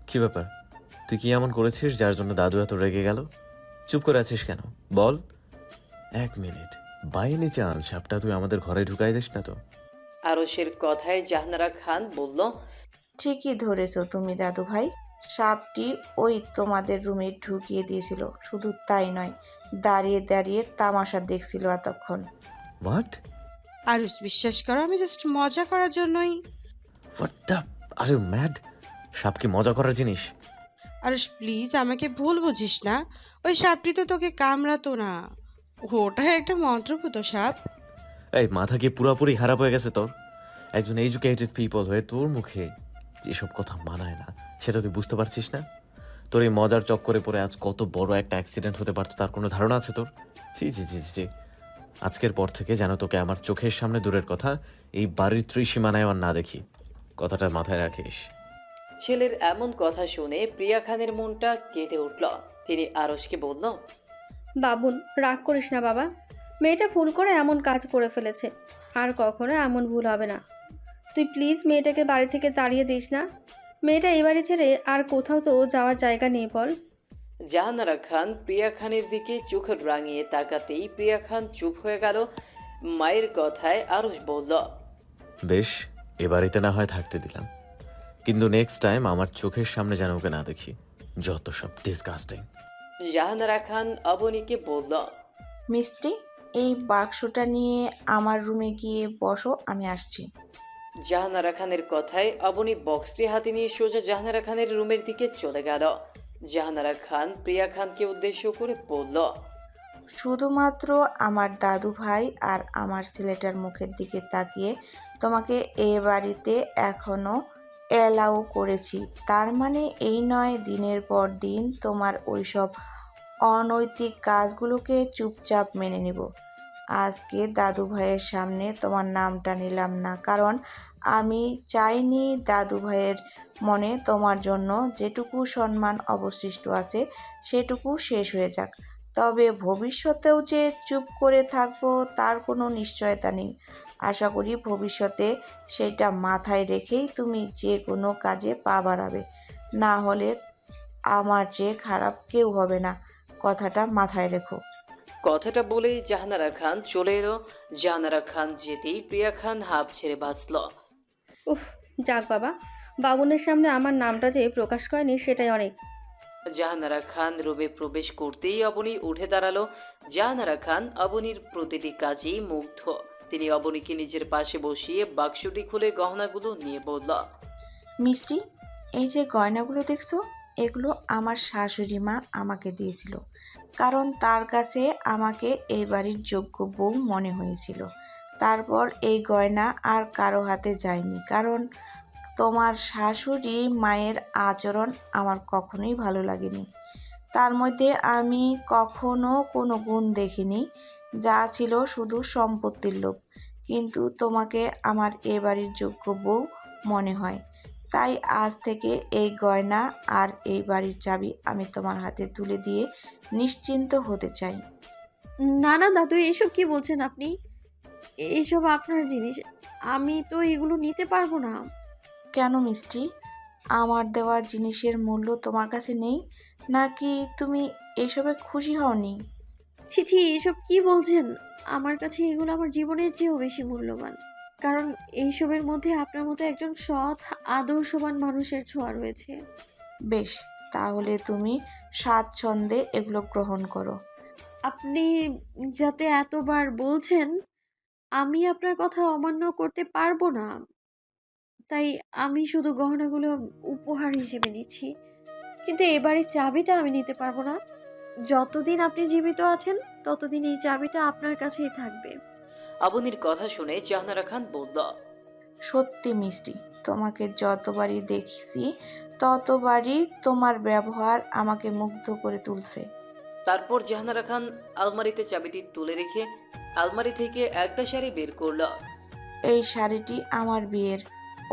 কি ব্যাপার, তুই কি এমন করেছিস যার জন্য দাদু এত রেগে গেল? চুপ করে আছিস কেন বল? 1 মিনিট, বাই এনি চান্স সাপটা তুই আমাদের ঘরে ঢুকাই দিস না তো? আরশের কথায় জাহানারা খান বলল, ঠিকই ধরেছো তুমি দাদু ভাই, সাপটি ওই তোমাদের রুমে ঢুকিয়ে দিয়েছিল। শুধু তাই নয়, দাঁড়িয়ে দাঁড়িয়ে তামাশা দেখছিল এতক্ষণ। হোয়াট? আরুষ, বিশ্বাস করো আমি জাস্ট মজা করার জন্যই। What the, are you mad? সাপ কি মজা করার জিনিস? আরুষ প্লিজ আমাকে ভুল বুঝিস না, ওই সাপটি তো তোকে কামড়াতো না, ওটা একটা মন্ত্রপুত সাপ। এই মাথা কি পুরোপুরি খারাপ হয়ে গেছে তোর? একজন এডুকেটেড পিপল হয়ে তোর মুখে যেসব কথা মানায় না সেটা তুই বুঝতে পারছিস না? তোর এই মজার চক্করে পড়ে আজ কত বড় একটা অ্যাক্সিডেন্ট হতে পারতো তার কোনো ধারণা আছে তোর? জি জি জি জি। আজকের পর থেকে যেন তোকে আমার চোখের সামনে দূরের কথা এই বাড়ির ত্রিসীমানায় আর না দেখি, কথাটা মাথায় রাখিস। ছেলের এমন কথা শুনে প্রিয়া খানের মনটা কেঁদে উঠল। তিনি আরশকে বলল, বাবুন, রাগ করিস না বাবা, মেয়েটা ভুল করে এমন কাজ করে ফেলেছে, আর কখনো এমন ভুল হবে না। তুই প্লিজ মেয়েটাকে বাড়ি থেকে তাড়িয়ে দিস না। মেয়েটা এই বাড়ি ছেড়ে আর কোথাও তো যাওয়ার জায়গা নেই বল। জাহানারা খান প্রিয়া খানের দিকে চোখ রাঙিয়ে তাকাতেই প্রিয়া খান চুপ হয়ে গেল। মায়ের কথায় আরশ বলল, বেশ, এ বাড়িতে না হয় থাকতে দিলাম, কিন্তু নেক্সট টাইম আমার চোখের সামনে যেন ওকে না দেখি। যত সব ডিসগাস্টিং। জাহানারা খান অবনীকে বলল, মিষ্টি, এই বাক্সটা নিয়ে আমার রুমে গিয়ে বসো, আমি আসছি। জাহানারা খানের কথায় অবনী বক্সটি হাতে নিয়ে সোজা জাহানারা খানের রুমের দিকে চলে গেল। জাহানারা খান প্রিয়া খানকে উদ্দেশ্য করে বলল, শুধুমাত্র আমার দাদু ভাই আর আমার ছেলেটার মুখের দিকে তাকিয়ে তোমাকে এ বাড়িতে এখনো অ্যালাউ করেছি, তার মানে এই নয় দিনের পর দিন তোমার ওইসব অনৈতিক কাজগুলোকে চুপচাপ মেনে নেব। আজকে দাদু ভাইয়ের সামনে তোমার নামটা নিলাম না, কারণ আমি চাইনি দাদু ভাইয়ের মনে তোমার জন্য যেটুকু সম্মান অবশিষ্ট আছে সেটুকু শেষ হয়ে যাক। তবে ভবিষ্যতেও যে চুপ করে থাকবো তার কোনো নিশ্চয়তা নেই। আশা করি ভবিষ্যতে সেইটা মাথায় রেখেই তুমি যে কোনো কাজে পা বাড়াবে, না হলে আমার চেয়ে খারাপ কেউ হবে না, কথাটা মাথায় রেখো। কথাটা বলেই জাহানারা খান চলে এলো। জাহানারা খান যেতেই প্রিয়া খান হাঁপ ছেড়ে বাঁচল। উফ, যাক বাবা, বাবুনের সামনে আমার নামটা যে প্রকাশ করেনি সেটাই অনেক। জাহানারা খান রুমে প্রবেশ করতেই অবনী উঠে দাঁড়ালো। জাহানারা খান অবনীর প্রতিটি কাজেই মুগ্ধ। তিনি অবনীকে নিজের পাশে বসিয়ে বাক্সটি খুলে গহনাগুলো নিয়ে বলল, মিষ্টি, এই যে গয়নাগুলো দেখছো, এগুলো আমার শাশুড়ি মা আমাকে দিয়েছিল, কারণ তার কাছে আমাকে এই বাড়ির যোগ্য বউ মনে হয়েছিল। তারপর এই গয়না আর কারো হাতে যায়নি, কারণ তোমার শাশুড়ি মায়ের আচরণ আমার কখনোই ভালো লাগেনি। তার মধ্যে আমি কখনো কোনো গুণ দেখিনি, যা ছিল শুধু সম্পত্তির লোভ। কিন্তু তোমাকে আমার এ বাড়ির যোগ্য বউ মনে হয়, তাই আজ থেকে এই গয়না আর এই বাড়ির চাবি আমি তোমার হাতে তুলে দিয়ে নিশ্চিন্ত হতে চাই। না না দাদু, এসব কি বলছেন আপনি? এইসব আপনার জিনিস, আমি তো এগুলো নিতে পারবো না। কেন মিষ্টি, আমার দেওয়া জিনিসের মূল্য তোমার কাছে নেই, নাকি তুমি এসবে খুশি হওনি? ছি ছি, এসব কি বলছেন? আমার কাছে এগুলো আমার জীবনের চেয়েও বেশি মূল্যবান, কারণ এইসবের মধ্যে আপনার মতো একজন সৎ আদর্শবান মানুষের ছোঁয়া রয়েছে। বেশ, তাহলে তুমি স্বাচ্ছন্দ্যে এগুলো গ্রহণ করো। আপনি যাতে এতবার বলছেন, আমি আপনার কথা অমান্য করতে পারবো না, তাই আমি শুধু গহনাগুলো উপহার হিসেবে নিচ্ছি, কিন্তু এবারের চাবিটা আমি নিতে পারবো না। যতদিন আপনি জীবিত আছেন ততদিন এই চাবিটা আপনার কাছেই থাকবে। অবনীর কথা শুনে জাহানারা খান বলল, সত্যি মিষ্টি, তোমাকে যতবারই দেখছি ততবারই তোমার ব্যবহার আমাকে মুগ্ধ করে তুলছে। তারপর জাহানারা খান আলমারিতে চাবিটি তুলে রেখে আলমারি থেকে একটা শাড়ি বের করল। এই শাড়িটি আমার বিয়ের,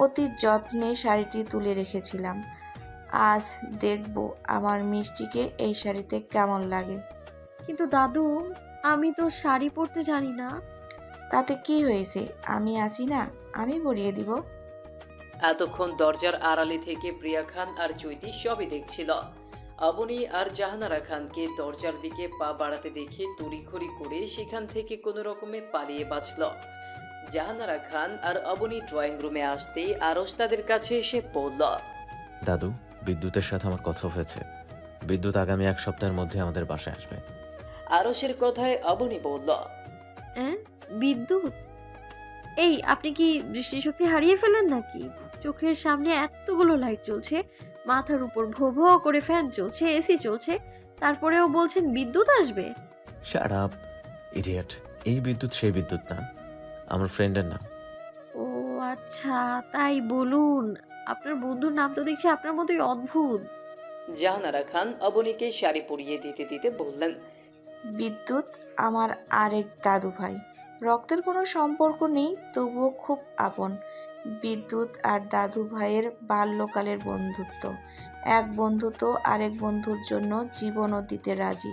অতি যত্নে শাড়িটি তুলে রেখেছিলাম। আজ দেখব আমার মিষ্টিকে এই শাড়িতে কেমন লাগে। কিন্তু দাদু, আমি তো শাড়ি পরতে জানি না। তাতে কি হয়েছে, আমি আছি না, আমি পরিয়ে দিব। এতক্ষণ দরজার আড়ালে থেকে প্রিয়া খান আর চৈতি সবই দেখছিল। অবনী আর জাহানারা খানকে দরজার দিকে পা বাড়াতে দেখে তড়িঘড়ি করে সেখান থেকে কোনো রকমে পালিয়ে বাঁচল। জাহানারা খান আর অবনী ড্রয়িং রুমে আসতেই আরশ তাদের কাছে এসে বলল, দাদু, বিদ্যুতের সাথে আমার কথা হয়েছে। বিদ্যুৎ আগামী 1 সপ্তাহের মধ্যে আমাদের বাসায় আসবে। আরশের কথায় অবনী বলল, হ্যাঁ, বিদ্যুৎ? এই, আপনি কি দৃষ্টিশক্তি হারিয়ে ফেলেন নাকি? চোখের সামনে এতগুলো লাইট জ্বলছে, মাথার উপর ভো ভো করে ফ্যান চলছে, এসি চলছে, তারপরেও বলছেন বিদ্যুৎ আসবে? Shut up idiot. এই বিদ্যুৎ সেই বিদ্যুৎ না, আমার ফ্রেন্ডের নাম। ও আচ্ছা, তাই বলুন। আপনার বন্ধুর নাম তো দেখছি আপনার মতোই অদ্ভুত। জাহানারা খান অবনীকে শাড়ি পরিয়ে দিতে দিতে বললেন, বিদ্যুৎ আমার আরেক দাদু ভাই। রক্তের কোনো সম্পর্ক নেই, তবুও খুব আপন। বিদ্যুৎ আর দাদু ভাইয়ের বাল্যকালের বন্ধুত্ব। এক বন্ধু তো আরেক বন্ধুর জন্য জীবনও দিতে রাজি।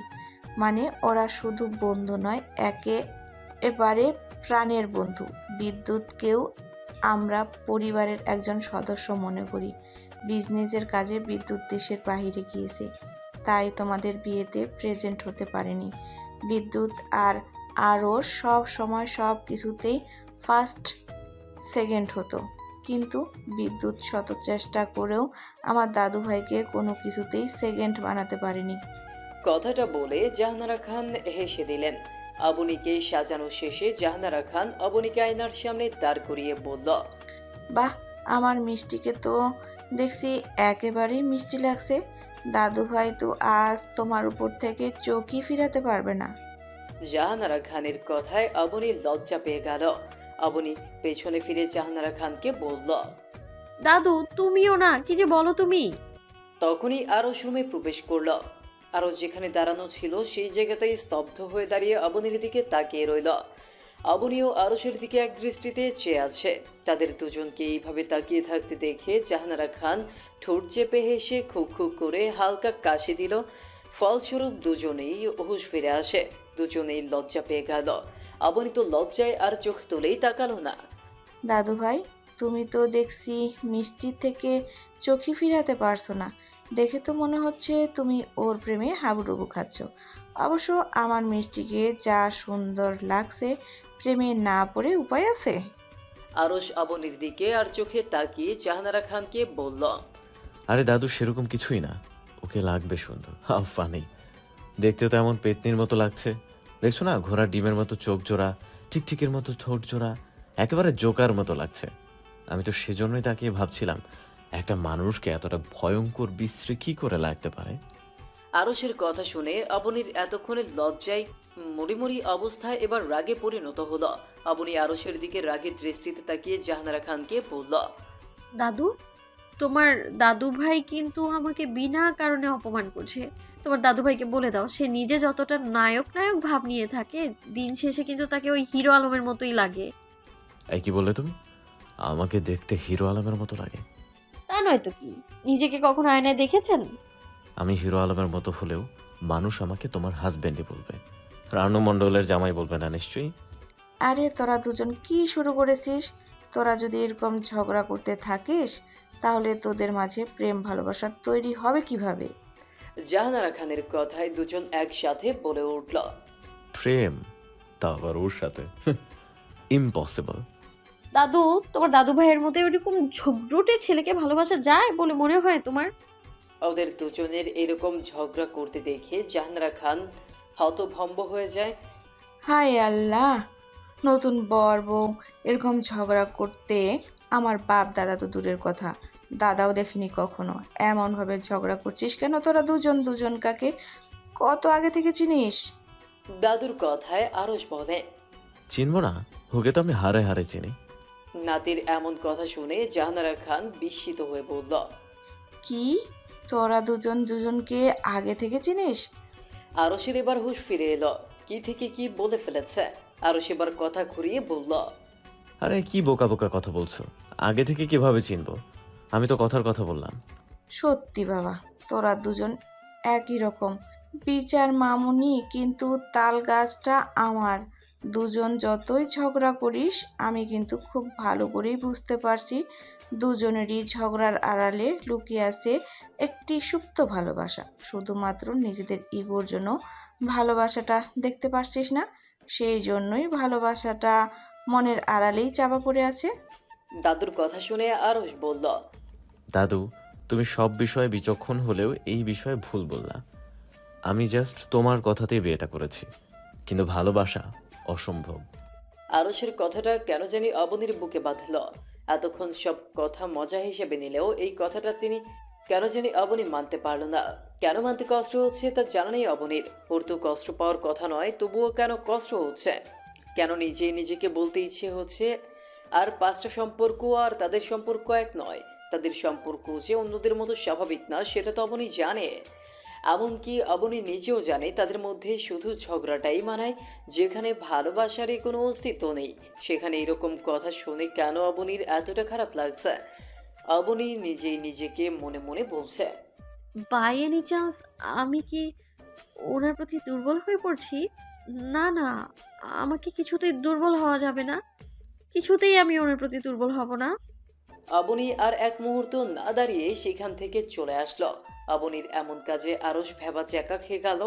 মানে ওরা শুধু বন্ধু নয়, এবারে প্রাণের বন্ধু। বিদ্যুৎকেও আমরা পরিবারের একজন সদস্য মনে করি। বিজনেসের কাজে বিদ্যুৎ দেশের বাইরে গিয়েছে, তাই তোমাদের বিয়েতে প্রেজেন্ট হতে পারেনি। বিদ্যুৎ আর আরও সব সময় সব কিছুতেই ফার্স্ট সেকেন্ড হতো, কিন্তু বিদ্যুৎ শত চেষ্টা করেও আমার দাদু ভাইকে কোনো কিছুতেই সেকেন্ড বানাতে পারেনি। কথাটা বলে জাহানারা খান হেসে দিলেন। অবনীকে সাজানো শেষে জাহানারা খান অবনীকে আয়নার সামনে দাঁড় করিয়ে বলল, বাহ, আমার মিষ্টিকে তো দেখছি একেবারেই মিষ্টি লাগছে। দাদু ভাই তো আজ তোমার উপর থেকে চোখই ফিরাতে পারবে না। জাহানারা খানের কথায় অবনী লজ্জা পেয়ে গেল। অবনী পেছনে ফিরে জাহানারা খানকে বলল, দাদু, তুমিও না, কি যে বলো তুমি। তখনই আরশ রুমে প্রবেশ করল। আরশ যেখানে দাঁড়ানো ছিল সেই জায়গাতেই স্তব্ধ হয়ে দাঁড়িয়ে অবনীর দিকে তাকিয়ে রইল। অবনীও আরশের দিকে এক দৃষ্টিতে চেয়ে আছে। তাদের দুজনকে এইভাবে তাকিয়ে থাকতে দেখে জাহানারা খান ঠোঁট চেপে হেসে খুক খুক করে হালকা কাশি দিল। ফলস্বরূপ দুজনেই হুঁশ ফিরে আসে। দুজনেই লজ্জা পেয়ে গেল। অবনী তো লজ্জায় আর চোখ তুলেই তাকালো না। দাদু ভাই, তুমি তো দেখছি মিষ্টি থেকে চোখই ফিরাতে পারছো না। দেখে তো মনে হচ্ছে তুমি ওর প্রেমে হাবুডুবু খাচ্ছ। অবশ্য আমার মিষ্টিকে যা সুন্দর লাগছে, প্রেমে না পড়ে উপায় আছে? আরশ অবনীর দিকে আর চোখে তাকিয়ে জাহানারা খানকে বলল, আরে দাদু, সেরকম কিছুই না। ওকে লাগবে সুন্দর। How funny. দেখতে তো এমন পেতনির মতো লাগছে। দেখছো না, ঘোড়ার ডিমের মতো চোখ জোড়া, টিকটিকের মতো ঠোঁট জোড়া, একেবারে জোকার মতো লাগছে। আমি তো সেজন্যই তাকিয়ে ভাবছিলাম, একটা মানুষকে এতটা ভয়ঙ্কর বিশ্রী কি করে লাগতে পারে। আরশের কথা শুনে অবনীর এতক্ষণের লজ্জায় মরিমরি অবস্থায় এবার রাগে পরিণত হলো। অবনী আরশের দিকে রাগের দৃষ্টিতে তাকিয়ে জাহানারা খানকে বলল, দাদু, তোমার দাদু ভাই কিন্তু আমাকে বিনা কারণে অপমান করছে। তোমার দাদু ভাইকে বলে দাও, সে নিজে যতটা নায়ক নায়ক ভাব নিয়ে থাকে, দিন শেষে কিন্তু তাকে ওই হিরো আলমের মতোই লাগে। এই কি বললে তুমি? আমাকে দেখতে হিরো আলমের মতো লাগে? তা নয় তো কি, নিজেকে কখনো আয়নায় দেখেছেন? আমি হিরো আলমের মতো হলেও মানুষ আমাকে তোমার হাজবেন্ডই বলবে, রানু মণ্ডলের জামাই বলবে না নিশ্চয়ই। আরে তোরা দুজন কি শুরু করেছিস? তোরা যদি এরকম ঝগড়া করতে থাকিস, তাহলে তোদের মাঝে প্রেম ভালোবাসা তৈরি হবে কিভাবে? জাহানারা খানের কথায় দুজন একসাথে বলে উঠল, প্রেম? তা আবার ওর সাথে? ইম্পসিবল। দাদু, তোমার দাদু ভাইয়ের মতো এরকম ঝগড়ুটে ছেলেকে ভালোবাসা যায় বলে মনে হয় তোমার? ওদের দুজনের এরকম ঝগড়া করতে দেখে জাহানারা খান হতভম্ব হয়ে যায়। হায় আল্লাহ, নতুন বর বউ এরকম ঝগড়া করতে আমার বাপ দাদা তো দূরের কথা, দাদাও দেখিনি কখনো। এমনভাবে ঝগড়া করছিস কেন তোরা দুজন? দুজন কাকে কত আগে থেকে চিনিস? দাদুর কথায় আরশ বলে, চিনব না? ওকে তো আমি হারে হারে চিনি। নাতির এমন কথা শুনে জাহানারা খান বিস্মিত হয়ে বলল, কি, তোরা দুজন দুজনকে আগে থেকে চিনিস? আরশের এবার হুঁশ ফিরে এলো। কি থেকে কি বলে ফেলেছে। আরশ এবার কথা ঘুরিয়ে বলল, আরে কি বোকা বোকা কথা বলছো? আগে থেকে কিভাবে চিনবো? আমি তো কথার কথা বললাম। সত্যি বাবা, তোরা দুজন একই রকম। বিচার মামুনি, কিন্তু তাল গাছটা আমার, দুজন যতই ঝগড়া করিস আমি কিন্তু খুব ভালো করেই বুঝতে পারছি দুজনেরই ঝগড়ার আড়ালে লুকিয়ে আছে একটি সুপ্ত ভালোবাসা। শুধুমাত্র নিজেদের ইগোর জন্য ভালোবাসাটা দেখতে পারছিস না, সেই জন্যই ভালোবাসাটা মনের আড়ালেই চাপা পড়ে আছে। দাদুর কথা শুনে আরশ বলল, দাদু, তুমি সব বিষয়ে বিচক্ষণ হলেও এই বিষয়ে ভুল বললা। আমি জাস্ট তোমার কথাতেই বিয়েটা করেছি, কিন্তু ভালোবাসা অসম্ভব। আরশের কথাটা কেন জানি অবনীর বুকে বাঁধল। এতক্ষণ সব কথা মজা হিসেবে নিলেও এই কথাটা তিনি কেন জানি অবনী মানতে পারল না। কেন মানতে কষ্ট হচ্ছে তা জানা নেই অবনীর। ওর তো কষ্ট পাওয়ার কথা নয়, তবুও কেন কষ্ট হচ্ছে, কেন নিজেই নিজেকে বলতে ইচ্ছে হচ্ছে আর 5টা সম্পর্ক আর তাদের সম্পর্ক এক নয়। তাদের সম্পর্ক যে অন্যদের মতো স্বাভাবিক না সেটা তো অবনী জানে। এমনকি অবনী নিজেও জানে তাদের মধ্যে শুধু ঝগড়াটাই মানায়, যেখানে ভালোবাসারই কোনো অস্তিত্ব নেই। সেখানে এরকম কথা শুনে কেন অবনীর এতটা খারাপ লাগছে। অবনী নিজেই নিজেকে মনে মনে বলছে, বাই এনি চান্স আমি কি ওনার প্রতি দুর্বল হয়ে পড়ছি? না না, আমাকে কিছুতেই দুর্বল হওয়া যাবে না, কিছুতেই আমি ওনার প্রতি দুর্বল হব না। অবনী আর এক মুহূর্ত না দাঁড়িয়ে সেখান থেকে চলে আসলো। অবনীর এমন কাজে আরশ ভেবা চ্যাকা খেয়ে গেল।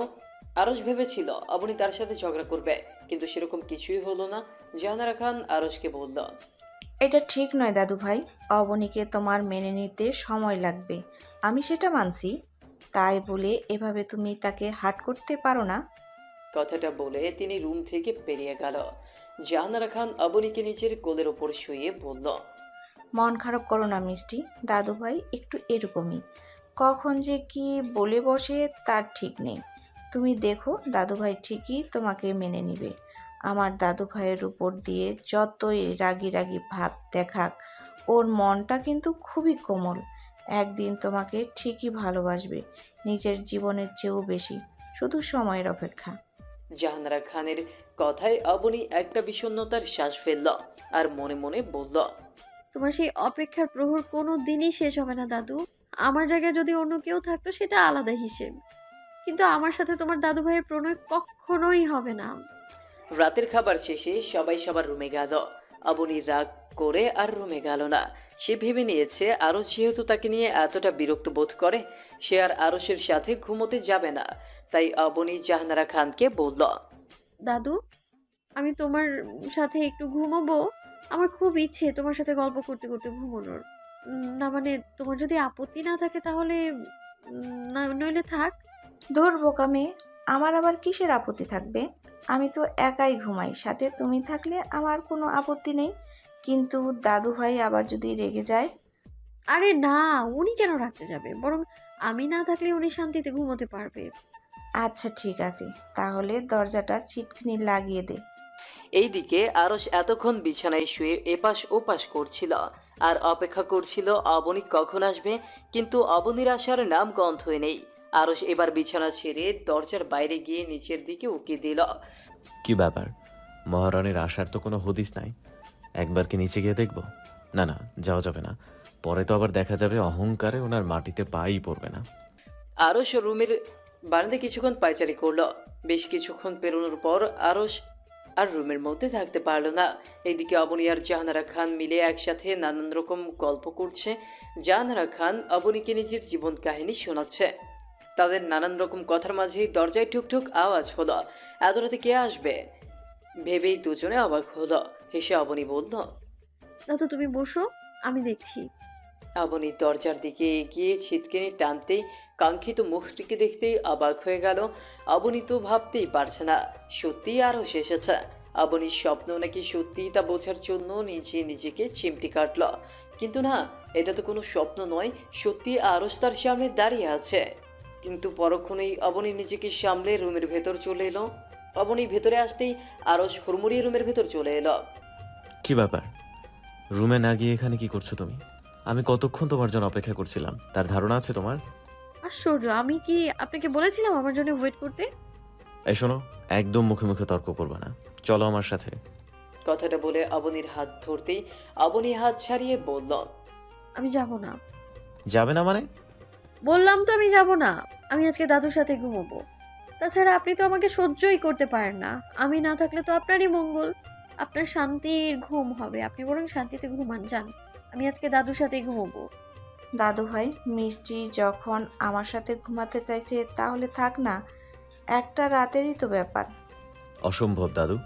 আরশ ভেবেছিল অবনী তার সাথে ঝগড়া করবে, কিন্তু সেরকম কিছুই হলো না। জাহানারা খান আরশকে বলল, এটা ঠিক নয় দাদু ভাই, অবনীকে তোমার মেনে নিতে সময় লাগবে, আমি সেটা মানছি। তাই বলে এভাবে তুমি তাকে হার্ট করতে পারো না। কথাটা বলে তিনি রুম থেকে বেরিয়ে গেল। জাহানারা খান অবনীকে নিজের কোলের ওপর শুয়ে বলল, মন খারাপ করো না মিষ্টি, দাদু ভাই একটু এরকমই, কখন যে কি বলে বসে তার ঠিক নেই। তুমি দেখো দাদু ভাই ঠিকই তোমাকে মেনে নিবে। আমার দাদু ভাইয়ের উপর দিয়ে যতই রাগি রাগি ভাব দেখাক, ওর মনটা কিন্তু খুবই কোমল। একদিন তোমাকে ঠিকই ভালোবাসবে, নিজের জীবনের চেয়েও বেশি। শুধু সময়ের অপেক্ষা। জাহানারা খানের কথায় অবনী একটা বিষণ্ণতার শ্বাস ফেলল আর মনে মনে বলল, তোমার সেই অপেক্ষার প্রহর কোনো দিনই শেষ হবে না দাদু। আমার জায়গায় যদি অন্য কেউ থাকতো সেটা আলাদা হিসেব, কিন্তু আমার সাথে তোমার দাদু ভাইয়ের প্রণয় কখনোই হবে না। রাতের খাবার শেষে সবাই সবার রুমে গেল। অবনী রাগ করে আর রুমে গেল না। সে ভেবে নিয়েছে আরশ যেহেতু তাকে নিয়ে এতটা বিরক্ত বোধ করে, সে আর আরশের সাথে ঘুমোতে যাবে না। তাই অবনী জাহানারা খানকে বলল, দাদু, আমি তোমার সাথে একটু ঘুমোবো। আমার খুব ইচ্ছে তোমার সাথে গল্প করতে করতে ঘুমানোর। না মানে তোমার যদি আপত্তি না থাকে তাহলে না, নইলে থাক। ধুর বোকা মেয়ে, আমার আবার কিসের আপত্তি থাকবে? আমি তো একাই ঘুমাই, সাথে তুমি থাকলে আমার কোনো আপত্তি নেই। কিন্তু দাদু ভাই আবার যদি রেগে যায়? আরে না, উনি কেন রাখতে যাবে, বরং আমি না থাকলে উনি শান্তিতে ঘুমোতে পারবে। আচ্ছা ঠিক আছে, তাহলে দরজাটা ছিটকিনি লাগিয়ে দে। এইদিকে আরশ এতক্ষণ বিছানায় শুয়ে এপাশ ওপাশ করছিল আর অপেক্ষা করছিল অবনী কখন আসবে, কিন্তু অবনীর আসার নাম গন্ধই নেই। আরশ এবার বিছানা ছেড়ে দরজার বাইরে গিয়ে নিচের দিকে উকি দিল। কি ব্যাপার, মহারানীর আসার তো কোনো হদিস নাই। একবার কি নিচে গিয়ে দেখবো? না না, যাওয়া যাবে না, পরে তো আবার দেখা যাবে অহংকারে ওনার মাটিতে পাই পড়বে না। আরশ রুমের বারান্দায় কিছুক্ষণ পায়চারি করলো। বেশ কিছুক্ষণ পেরোনোর পর আরশ আর রুমের মধ্যে থাকতে পারলো না। এইদিকে অবনী আর জাহানারা খান মিলে একসাথে নানান রকম গল্প করছে। জাহানারা খান অবনীকে নিজের জীবন কাহিনী শোনাচ্ছে। তাদের নানান রকম কথার মাঝেই দরজায় ঠুকঠুক আওয়াজ হলো। এত রাতে কে আসবে ভেবেই দুজনে অবাক হলো। হেসে অবনী বলল, দাদু তুমি বসো, আমি দেখছি। অবনী দরজার দিকে এগিয়ে ছিটকিনি টানতেই কাঙ্ক্ষিত মুখটিকে দেখতেই অবাক হয়ে গেল। অবনী তো ভাবতেই পারছে না সত্যিই আরও এসেছে। অবনীর স্বপ্ন নাকি সত্যিই তা বোঝার জন্য নিজে নিজেকে চিমটি কাটল। কিন্তু না, এটা তো কোনো স্বপ্ন নয়, সত্যি আরশ তার সামনে দাঁড়িয়ে আছে। কিন্তু পরক্ষণেই অবনী নিজেকে সামলে রুমের ভেতর চলে এলো। অবনী ভেতরে আসতেই আরশ হুড়মুড়িয়ে রুমের ভেতর চলে এলো। কি ব্যাপার, রুমে না গিয়ে এখানে কি করছো তুমি? আমি কতক্ষণ তোমার জন্য অপেক্ষা করছিলাম, তার ধারণা আছে তোমার? আশ্চর্য, আমি কি আপনাকে বলেছিলাম আমার জন্য ওয়েট করতে? এই শোনো, একদম মুখে মুখে তর্ক করবে না, চলো আমার সাথে। কথাটা বলে অবনীর হাত ধরতেই অবনী হাত ছাড়িয়ে বলল, আমি যাব না। যাবে না মানে? বললাম তো আমি যাব না, আমি আজকে দাদুর সাথে ঘুমোবো। তাছাড়া আপনি তো আমাকে সহ্যই করতে পারেন না। আমি না থাকলে তো আপনারই মঙ্গল। আপনার শান্তির ঘুম হবে। আপনি বরং শান্তিতে ঘুমান যান। আমি আজকে দাদুর সাথেই ঘুমোবো। দাদু ভাই, মিষ্টি যখন আমার সাথে ঘুমাতে চাইছে তাহলে থাক না, একটা রাতেরই তো ব্যাপার। অসম্ভব দাদু,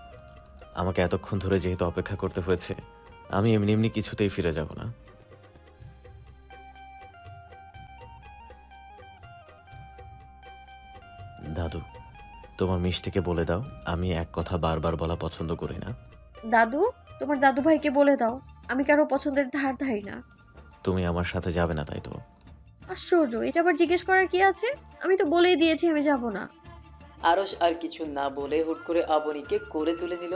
আমাকে এতক্ষণ ধরে যেহেতু অপেক্ষা করতে হয়েছে, আমি এমনি এমনি কিছুতেই ফিরে যাব না। দাদু, তোমার মিষ্টিকে বলে দাও আমি এক কথা বারবার বলা পছন্দ করি না। দাদু, তোমার দাদু ভাইকে বলে দাও আমি কারো পছন্দের ধার ধারি না। তুমি আমার সাথে যাবে না, তাই তো? আশ্চর্য, এটা আবার জিজ্ঞেস করার কি আছে? আমি তো বলেই দিয়েছি আমি যাব না। আরশ আর কিছু না বলে হুট করে আবনীকে কোলে তুলে নিল।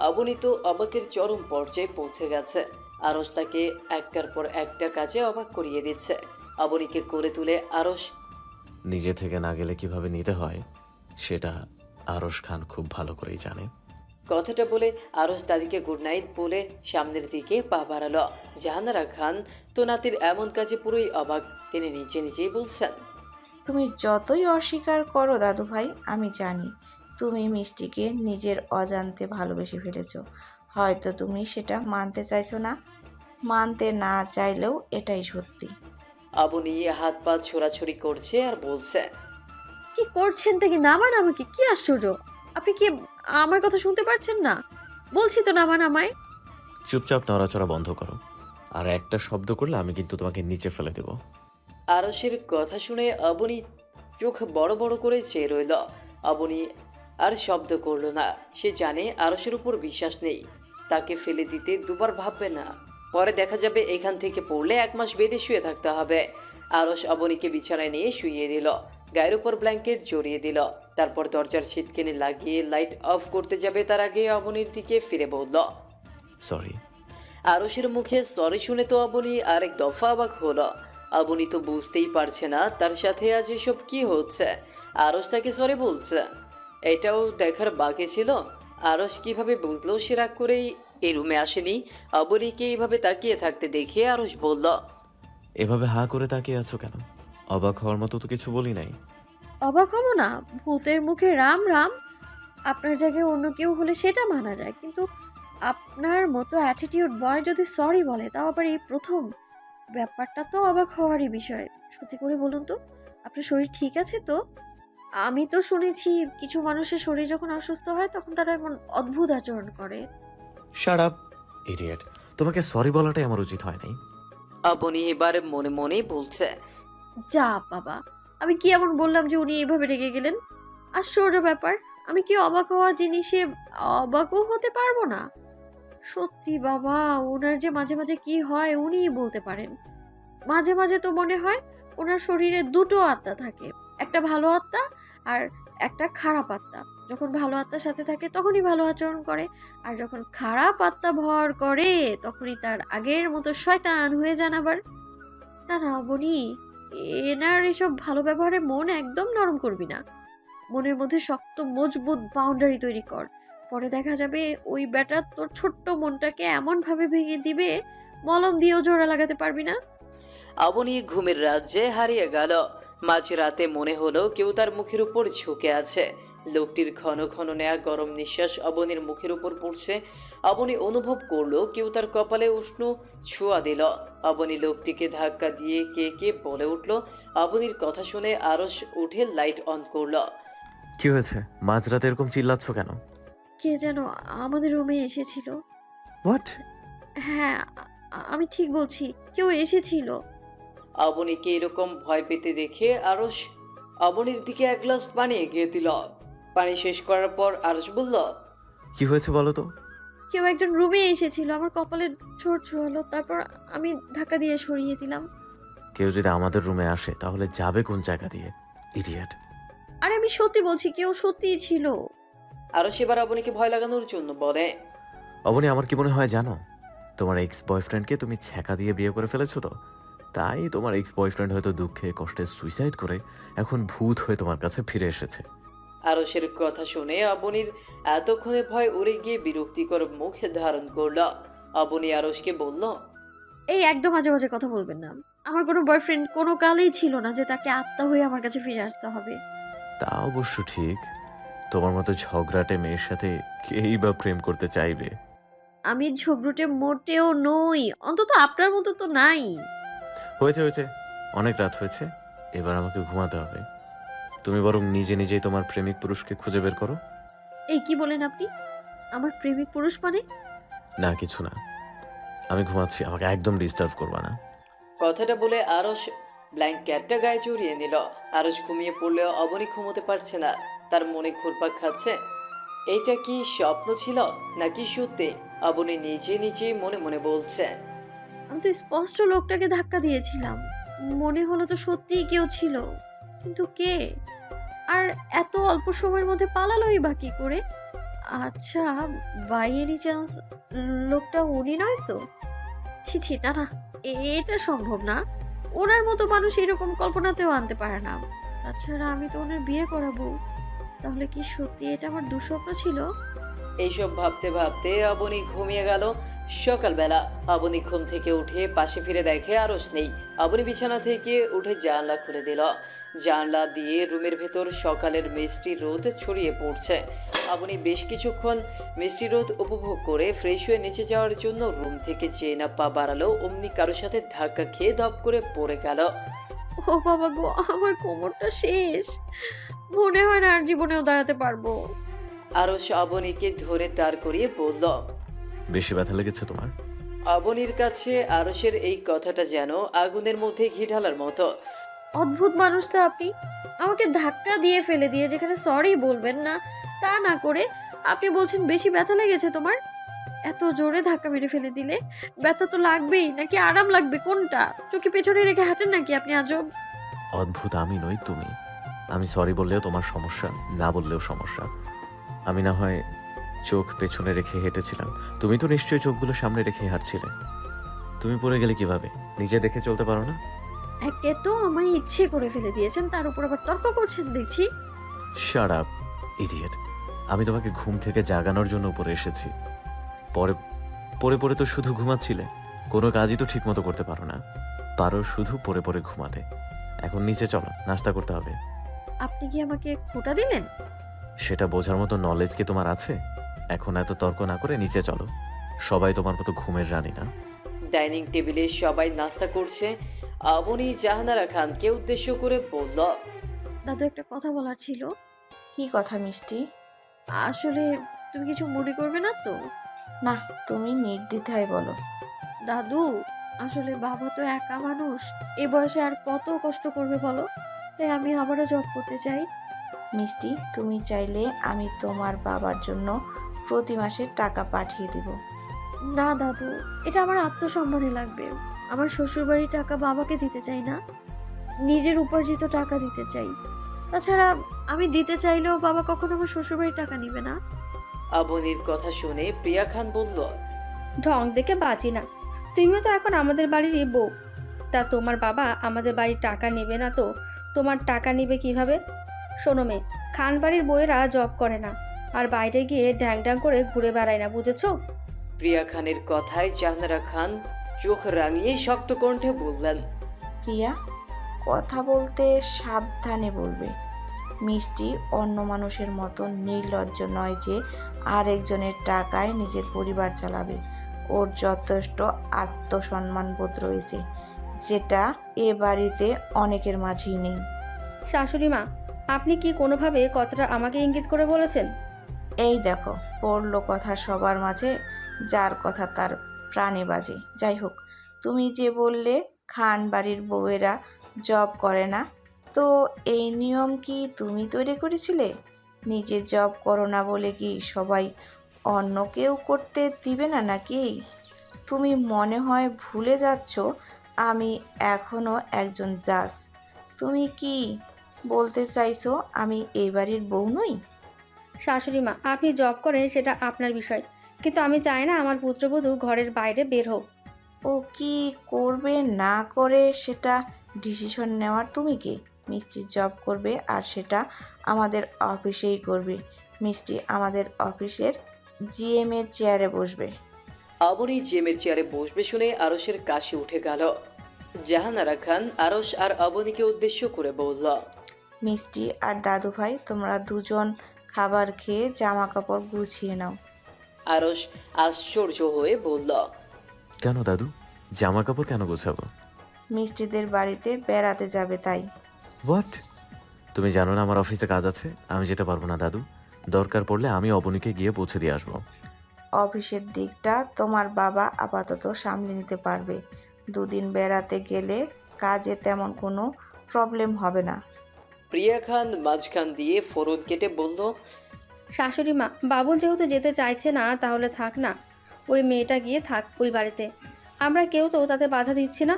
আবনী তো অবাকের চরম পর্যায়ে পৌঁছে গেছে। আরশ তাকে একটার পর একটা কাজে অবাক করিয়ে দিচ্ছে। আবনীকে কোলে তুলে আরশ নিজে থেকে না গেলে কিভাবে নিতে হয় সেটা আরশ খান খুব ভালো করেই জানে। কথাটা বলে আরশ দাদিকে গুড নাইট বলে সামনের দিকে পা বাড়ালো। জাহানারা খান তো নাতির এমন কাজে পুরোই অবাক। তিনি নিচে নিচেই বলছেন, তুমি যতই অস্বীকার করো দাদু ভাই, আমি জানি তুমি মিষ্টিকে নিজের অজান্তে ভালোবেসে ফেলেছো। হয়তো তুমি সেটা মানতে চাইছো না, মানতে না চাইলেও এটাই সত্যি। আবনী হাত পা ছোড়াছড়ি করছে আর বলছে, কি করছেনটা কি? নামান আমাকে। কি আশ্চর্য, আপনি কি আমার কথা শুনতে পাচ্ছেন না? বলছি তো নামান আমায়। চুপচাপ নড়াচড়া বন্ধ করো, আর একটা শব্দ করলে আমি কিন্তু তোমাকে নিচে ফেলে দেব। আরশের কথা শুনে আবনী চোখ বড় বড় করে চেয়ে রইল। আবনী আর শব্দ করল না। সে জানে আরশের উপর বিশ্বাস নেই। তাকে ফেলে দিতে দুবার ভাববে না। পরে দেখা যাবে এখান থেকে পড়লে 1 মাস বেঁধে শুয়ে থাকতে হবে। আরশ আবনীকে বিছানায় নিয়ে শুইয়ে দিল। গায়ের উপর ব্ল্যাঙ্কেট জড়িয়ে দিল। তারপর দরজার ছিটকিনি লাগিয়ে লাইট অফ করতে যাবে তার আগে আবনীর দিকে ফিরে বলল, সরি। আরশের মুখে সরি শুনে তো আবনী আরেক দফা অবাক হলো। আবনী তো বুঝতেই পারছে না তার সাথে আজ এসব কি হচ্ছে। আরশ তাকে সরি বলছে, এটাও দেখার বাকি ছিল। আরশ কিভাবে বুঝলো সে রাগ করেই এই রুমে আসেনি। আবনীকে এইভাবে তাকিয়ে থাকতে দেখে আরশ বলল, এভাবে হা করে তাকিয়ে আছো কেন? অবাক হওয়ার মতো তো কিছু বলি নাই। অবাক হব না? ভূতের মুখে রাম রাম। আপনার জায়গায় অন্য কেউ হলে সেটা মানা যায়, কিন্তু আপনার মতো অ্যাটিটিউড বয় যদি সরি বলে, তাও আবার এই প্রথম, ব্যাপারটা তো অবাক হওয়ারই বিষয়। সত্যি করে বলুন তো, আপনার শরীর ঠিক আছে তো? আমি তো শুনেছি কিছু মানুষের শরীর যখন অসুস্থ হয় তখন তারা এমন অদ্ভুত আচরণ করে। শাট আপ ইডিয়েট, তোমাকে সরি বলাটাই আমার উচিত হয় নাই। আবনী এবার মনে মনে বলছে, যা বাবা, আমি কি এমন বললাম যে উনি এইভাবে রেগে গেলেন? আশ্চর্য ব্যাপার, আমি কি অবাক হওয়া জিনিসে অবাকও হতে পারবো না? সত্যি বাবা, ওনার যে মাঝে মাঝে কি হয় উনিই বলতে পারেন। মাঝে মাঝে তো মনে হয় ওনার শরীরে দুটো আত্মা থাকে, একটা ভালো আত্মা আর একটা খারাপ আত্মা। যখন ভালো আত্মার সাথে থাকে তখনই ভালো আচরণ করে, আর যখন খারাপ আত্মা ভর করে তখনই তার আগের মতো শয়তান হয়ে যান আবার। না না বনি, এনার এসব ভালো ব্যবহারে মন একদম নরম করবি না। মনের মধ্যে শক্ত মজবুত বাউন্ডারি তৈরি কর। পরে দেখা যাবে ওই ব্যাটা তোর ছোট্ট মনটাকে এমনভাবে ভেঙে দিবে, মলম দিয়েও জোড়া লাগাতে পারবি না। আবনী ঘুমের রাজ্যে হারিয়ে গেল। মাঝরাতে মনে হলো কেউ তার মুখের উপর ঝুঁকে আছে। লোকটির ঘন ঘন নেয়া গরম নিঃশ্বাস আবনীর মুখের উপর পড়ছে। আবনী অনুভব করলো কেউ তার কপালে উষ্ণ ছোঁয়া দিল। আবনী লোকটিকে ধাক্কা দিয়ে কে কে বলে উঠল। আবনীর কথা শুনে আরশ উঠে লাইট অন করলো। কি হয়েছে? মাঝরাতে এরকম চিল্লাচ্ছ কেন? কে যেন আমাদের রুমে এসেছিল। হোয়াট? হ্যাঁ, আমি ঠিক বলছি, কেউ এসেছিল। আবনীকে এরকম ভয় পেতে দেখে আরশ আবনীর দিকে 1 গ্লাস পানি এগিয়ে দিল। পানি শেষ করার পর আরশ বলল, কি হয়েছে বলো তো? কেউ একজন রুমে এসেছিল, আমার কপালে ঠোঁট ছোঁয়ালো, তারপর আমি ধাক্কা দিয়ে সরিয়ে দিলাম। কেউ যদি আমাদের রুমে আসে তাহলে যাবে কোন জায়গা দিয়ে? ইডিয়েট। আরে আমি সত্যি বলছি, কেউ সত্যিই ছিল। আরশ এবার আবনীকে ভয় লাগানোর জন্য বলে, অবনী, আমার কি মনে হয় জানো? তোমার এক্স বয়ফ্রেন্ডকে তুমি ছ্যাঁকা দিয়ে বিয়ে করে ফেলেছো তো, তাই তোমার এক্স বয়ফ্রেন্ড হয়তো দুঃখে কষ্টে সুইসাইড করে এখন ভূত হয়ে তোমার কাছে ফিরে এসেছে। আরশের কথা শুনে আবনীর এতক্ষণে ভয় উড়ে গিয়ে বিরক্তিকর মুখ ধারণ করল। আবনী আরশকে বলল, এই একদম আজে বাজে কথা বলবেন না। আমার কোনো বয়ফ্রেন্ড কোনো কালেই ছিল না যে তাকে আত্মা হয়ে আমার কাছে ফিরে আসতে হবে। তা অবশ্য ঠিক। তোমার মতো ঝগড়াটে মেয়ের সাথে কেই বা প্রেম করতে চাইবে? আমি ঝগড়ুটে মোটেও নই, অন্তত আপনার মতো তো নাই। হয়েছে হয়েছে, অনেক রাত হয়েছে, এবার আমাকে ঘুমাতে হবে। তুমি বরং নিজে নিজেই তোমার প্রেমিক পুরুষকে খুঁজে বের করো। এই কি বলেন আপনি? আমার প্রেমিক পুরুষ মানে? না কিছু না, আমি ঘুমাচ্ছি, আমাকে একদম ডিস্টার্ব করবা না। কথাটা বলে আরশ ব্ল্যাঙ্কেটটা গায়ে জড়িয়ে নিল। আরশ ঘুমিয়ে পড়লেও অবনী ঘুমোতে পারছে না, তার মনে ঘুরপাক খাচ্ছে। এইটা কি স্বপ্ন ছিল নাকি সত্যি? অবনী নিজে নিজেই মনে মনে বলছে। আমি তো স্পষ্ট লোকটাকে ধাক্কা দিয়েছিলাম, মনে হলো তো সত্যিই কেউ ছিল, কিন্তু কে? আর এত অল্প সময়ের মধ্যে পালালোই বা কি করে? আচ্ছা, বাই এনি চান্স লোকটা উনি নয় তো? ছি ছি, না না, এটা সম্ভব না। ওনার মতো মানুষ এরকম কল্পনাতেও আনতে পারে না। তাছাড়া আমি তো ওনার বিয়ে করাবো। তাহলে কি সত্যি এটা আমার দুঃস্বপ্ন ছিল? এইসব ভাবতে ভাবতে অবনী ঘুমিয়ে গেল। সকালবেলা অবনী ঘুম থেকে উঠে পাশে ফিরে দেখে আরশ নেই। অবনী বিছানা থেকে উঠে জানলা খুলে দিল। জানলা দিয়ে রুমের ভেতর সকালের মিষ্টি রোদ ছড়িয়ে পড়ছে। অবনী বেশ কিছুক্ষণ মিষ্টি রোদ উপভোগ করে ফ্রেশ হয়ে নিচে যাওয়ার জন্য রুম থেকে যে না পা বাড়ালো, অমনি কারোর সাথে ধাক্কা খেয়ে ধপ করে পড়ে গেল। ও বাবা গো, আমার কোমরটা শেষ, মনে হয় না আর জীবনেও দাঁড়াতে পারবো। আরশ অবনীকে ধরে দাঁড় করিয়ে বলল। বেশি ব্যথা লেগেছে তোমার? অবনীর কাছে আরশের এই কথাটা যেন আগুনের মধ্যে ঘি ঢালার মতো। অদ্ভুত মানুষ তো আপনি। আমাকে ধাক্কা দিয়ে ফেলে দিয়ে যেখানে সরি বলবেন না তা না করে আপনি বলছেন বেশি ব্যথা লেগেছে তোমার। এত জোরে ধাক্কা মেরে ফেলে দিলে ব্যথা তো লাগবেই, নাকি আরাম লাগবে, কোনটা? চোখে পেছনে রেখে হাঁটেন নাকি আপনি আজব? অদ্ভুত আমি নই, তুমি। আমি সরি বললেও তোমার সমস্যা, না বললেও সমস্যা। আমি না হয় চোখ পেছনে রেখে হেঁটেছিলাম, তুমি তো নিশ্চয়ই চোখগুলো সামনে রেখে হাঁটছিলে। তুমি পড়ে গেলে কিভাবে? নিজে দেখে চলতে পারো না? একে তো আমায় ইচ্ছে করে ফেলে দিয়েছেন, তার উপর আবার তর্ক করছেন দেখছি। Shut up, idiot. আমি তোমাকে ঘুম থেকে জাগানোর জন্য উপরে এসেছি। পরে পরে পরে তো শুধু ঘুমাচ্ছিলে, কোনো কাজই তো ঠিক মতো করতে পারো না, পারো শুধু পরে পরে ঘুমাতে। এখন নিচে চলো, নাস্তা করতে হবে। আপনি কি আমাকে খোঁটা দিলেন? সেটা বোঝার মতো নলেজ কি তোমার আছে? এখন এত তর্ক না করে নিচে চলো, সবাই তোমার মতো ঘুমের রানী না। ডাইনিং টেবিলে সবাই নাস্তা করছে। অবনী জাহানারা খানকে উদ্দেশ্য করে বলল। দাদু, একটা কথা বলার ছিল। কি কথা মিষ্টি? আসলে তুমি কিছু মনে করবে না তো? না, তুমি নির্দ্বিধায় বলো। দাদু, আসলে বাবা তো একা মানুষ, এ বয়সে আর কত কষ্ট করবে বলো? তাই আমি আবারও জব করতে চাই। মিষ্টি, তুমি চাইলে আমি তোমার বাবার জন্য প্রতি মাসে টাকা পাঠিয়ে দিব। না দাদু, এটা আমার আত্মসম্মানে লাগবে। আমার শ্বশুরবাড়ির টাকা বাবাকে দিতে চাই না, নিজের উপার্জিত টাকা দিতে চাই। তাছাড়া আমি দিতে চাইলেও বাবা কখনো আমার শ্বশুরবাড়ির টাকা নিবে না। অবনীর কথা শুনে প্রিয়া খান বলল। ঢং দেখে বাঁচি না, তুমিও তো এখন আমাদের বাড়িরই বউ। তা তোমার বাবা আমাদের বাড়ির টাকা নেবে না তো তোমার টাকা নিবে কিভাবে? শোনো মেয়ে, খান বাড়ির বউয়েরা জব করে না, আর বাইরে গিয়ে ড্যাং ড্যাং করে ঘুরে বেড়ায় না, বুঝেছো? প্রিয়া খানের কথায় জাহানারা খান চোখ রাঙিয়ে শক্ত কণ্ঠে বললেন। প্রিয়া, কথা বলতে সাবধানে বলবে। মিষ্টি অন্য মানুষের মতো নির্লজ্জ নয় যে আরেকজনের টাকায় নিজের পরিবার চালাবে। ওর যথেষ্ট আত্মসম্মান বোধ রয়েছে, যেটা এ বাড়িতে অনেকের মাঝেই নেই। শাশুড়ি মা, আপনি কি কোনোভাবে কথাটা আমাকে ইঙ্গিত করে বলেছেন? এই দেখো, পড়লো কথা সবার মাঝে, যার কথা তার প্রাণে বাজে। যাই হোক, তুমি যে বললে খান বাড়ির বউয়েরা জব করে না, তো এই নিয়ম কি তুমি তৈরি করেছিলে? নিজে জব করো না বলে কি সবাই অন্য কেউ করতে দিবে না নাকি? তুমি মনে হয় ভুলে যাচ্ছ আমি এখনও একজন জাজ। তুমি কি বলতে চাইছো আমি এই বাড়ির বউ নই? শাশুড়ি মা, আপনি জব করেন সেটা আপনার বিষয়, কিন্তু আমি চাই না আমার পুত্রবধূ ঘরের বাইরে বের হোক। ও কি করবে না করে সেটা ডিসিশন নেওয়ার তুমি কে? মিষ্টি জব করবে আর সেটা আমাদের অফিসেই করবে। মিষ্টি আমাদের অফিসের জিএম এর চেয়ারে বসবে। অবনী জেমের চেয়ারে বসবে শুনে আরশের কাশি উঠে গেল। জাহানারা খান আরশ আর অবনীকে উদ্দেশ্য করে বলল। মিষ্টি আর দাদু ভাই, তোমরা দুজন খাবার খেয়ে জামা কাপড় গুছিয়ে নাও। আরস আশ্চর্য হয়ে বলল, কেন দাদু? জামা কাপড় কেন গোছাবো? মিষ্টিদের বাড়িতে বেড়াতে যাবে তাই। হোয়াট? তুমি জানো না আমার অফিসে কাজ আছে, আমি যেতে পারবো না দাদু। দরকার পড়লে আমি অবনীকে গিয়ে পৌঁছে দিয়ে আসবো। অফিসের দিকটা তোমার বাবা আপাতত সামলে নিতে পারবে। দুদিন বেড়াতে গেলে কাজে তেমন কোনো প্রবলেম হবে না। প্রিয়া খান মাঝখান দিয়ে ফরদ কেটে বলল, শাশুড়ি মা, বাবুন যেহেতু যেতে চাইছে না তাহলে থাক না, ওই মেয়েটা গিয়ে থাক ওই বাড়িতে। আমরা কেউ তো তাতে বাধা দিচ্ছি না।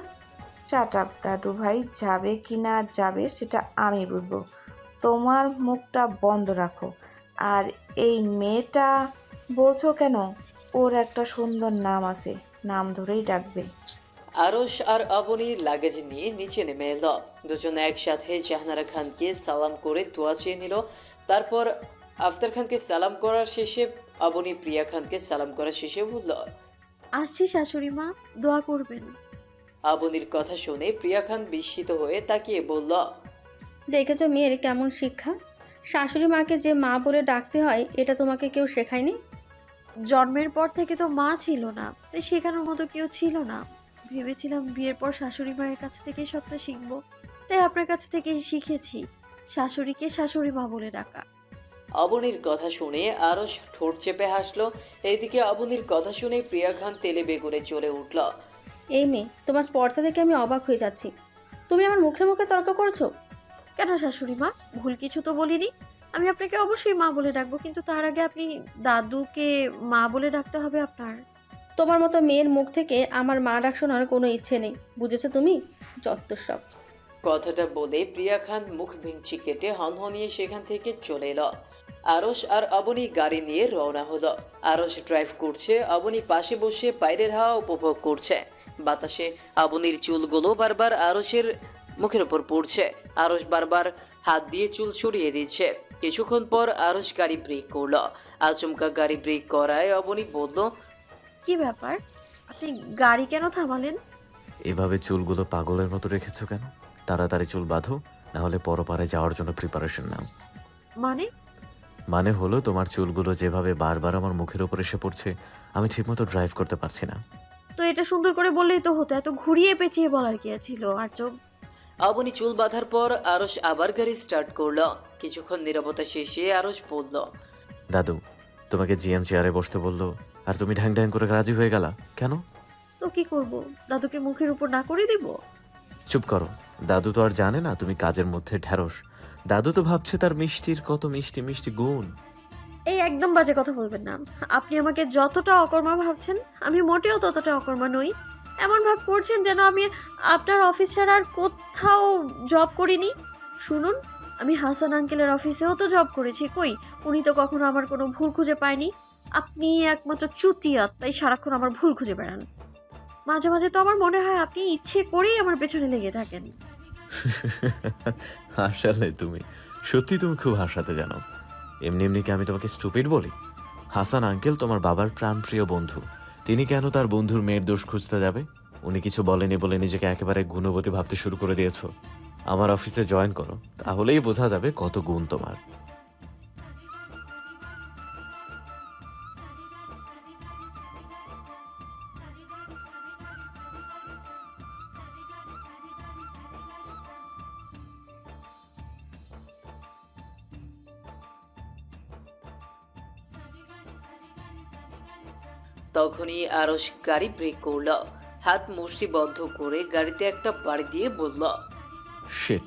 শাট আপ দাদু ভাই, যাবে কি না যাবে সেটা আমি বুঝবো। তোমার মুখটা বন্ধ রাখো। আর এই মেয়েটা বলছো কেন? ওর একটা সুন্দর নাম আছে, নাম ধরেই ডাকবে। আরস আর অবনী লাগেজ নিয়ে নিচে নেমে এলো। দুজনে একসাথে জাহানারা খানকে সালাম করে দোয়া চেয়ে নিল। তারপর আফতার খানকে সালাম করার শেষে অবনী প্রিয়া খানকে সালাম করার শেষে বলল, আসছি শাশুড়ি মা, দোয়া করবেন। অবনীর কথা শুনে প্রিয়া খান বিস্মিত হয়ে তাকিয়ে বলল, দেখেছো মেয়ের কেমন শিক্ষা? শাশুড়ি মাকে যে মা বলে ডাকতে হয় এটা তোমাকে কেউ শেখায়নি? জন্মের পর থেকে তো মা ছিল না, তাই শেখানোর মতো কেউ ছিল না। ভেবেছিলাম বিয়ের পর শাশুড়ি মায়ের কাছ থেকেই সবটা শিখবো, তাই আপনার কাছ থেকেই শিখেছি শাশুড়িকে শাশুড়ি মা বলে ডাকা। অবনীর কথা শুনে আরস ঠোঁট চেপে হাসলো। এইদিকে অবনীর কথা শুনে প্রিয়া খান তেলে বেগুনে জ্বলে উঠল। এই মেয়ে, তোমার স্পর্ধা দেখে আমি অবাক হয়ে যাচ্ছি। তুমি আমার মুখে মুখে তর্ক করছো। কেন শাশুড়ি মা, ভুল কিছু তো বলিনি। আমি আপনাকে অবশ্যই মা বলে ডাকবো, কিন্তু তার আগে আপনি দাদুকে মা বলে ডাকতে হবে আপনার। তোমার মতো মেয়ের মুখ থেকে আমার মা ডাক শোনার কোনো ইচ্ছে নেই, বুঝেছো তুমি? যত সব। কথাটা বলে প্রিয়া খান মুখ ভেঙচি কেটে হনহনিয়ে সেখান থেকে চলে এলো। আরস আর অবনী গাড়ি নিয়ে রওনা হলো। আরস ড্রাইভ করছে, অবনী পাশে বসে বাইরের হাওয়া উপভোগ করছে। বাতাসে অবনীর চুলগুলো বারবার আরসের মুখের উপর পড়ছে। আরস বারবার হাত দিয়ে চুল সরিয়ে দিচ্ছে। কিছুক্ষণ পর আরস গাড়ি ব্রেক করলো। আচমকা গাড়ি ব্রেক করায় অবনী বলল, কি ব্যাপার, আপনি গাড়ি কেন থামালেন? এভাবে চুলগুলো পাগলের মতো রেখেছো কেন? তাড়াতাড়ি চুল বাঁধো, নাহলে পরপারে যাওয়ার জন্য প্রিপারেশন নাও। মানে হলো তোমার চুলগুলো যেভাবে বারবার আমার মুখের উপর এসে পড়ছে, আমি ঠিকমতো ড্রাইভ করতে পারছি না। তো এটা সুন্দর করে বললেই তো হতো, এত ঘুরিয়ে পেঁচিয়ে বলার কি ছিল? আর চোখ অবনী চুল বাঁধার পর আরস আবার গাড়ি স্টার্ট করলো। কিছুক্ষণ নীরবতা শেষে আরস বলল, দাদু, তোমাকে জিএম চেয়ারে বসতে বললো, আর তুমি ঢ্যাং ঢ্যাং করে রাজি হয়ে গেলা কেন? তো কি করব, দাদুকে মুখের উপর না করে দিব? চুপ করো। দাদু তো আর জানে না তুমি কাজের মধ্যে ঢ্যাঁড়স। দাদু তো ভাবছে তার মিষ্টির কত মিষ্টি মিষ্টি গুণ। এই একদম বাজে কথা বলবেন না। আপনি আমাকে যতটা অকর্মা ভাবছেন, আমি মোটেও ততটা অকর্মা নই। এমন ভাব করছেন যেন আমি আপনার অফিস ছাড়া আর কোথাও জব করিনি। শুনুন, আমি হাসান আঙ্কেলের অফিসেও তো জব করেছি, কই উনি তো কখনো আমার কোনো ভুল খুঁজে পায়নি। আপনি একমাত্র চুতিয়া, তাই সারাক্ষণ আমার ভুল খুঁজে বেড়ান। মাঝে মাঝে তো আমার মনে হয় আপনি ইচ্ছে করেই আমার পেছনে লেগে থাকেন। আসলে সত্যি তুমি খুব হাসাতে জানো। এমনি এমনি কি আমি তোমাকে স্টুপিড বলি? হাসান আঙ্কেল তোমার বাবার প্রাণপ্রিয় বন্ধু। তিনি কেন তার বন্ধুর মেয়ের দোষ খুঁজতে যাবে? উনি কিছু বলেনি বলে নিজেকে একেবারে গুণবতী ভাবতে শুরু করে দিয়েছো। আমার অফিসে জয়েন করো, তাহলেই বোঝা যাবে কত গুণ তোমার। তখনই আরস গাড়ি ব্রেক করলো। হাত মুষ্টিবদ্ধ করে গাড়িতে একটা বাড়ি দিয়ে বলল, শিট।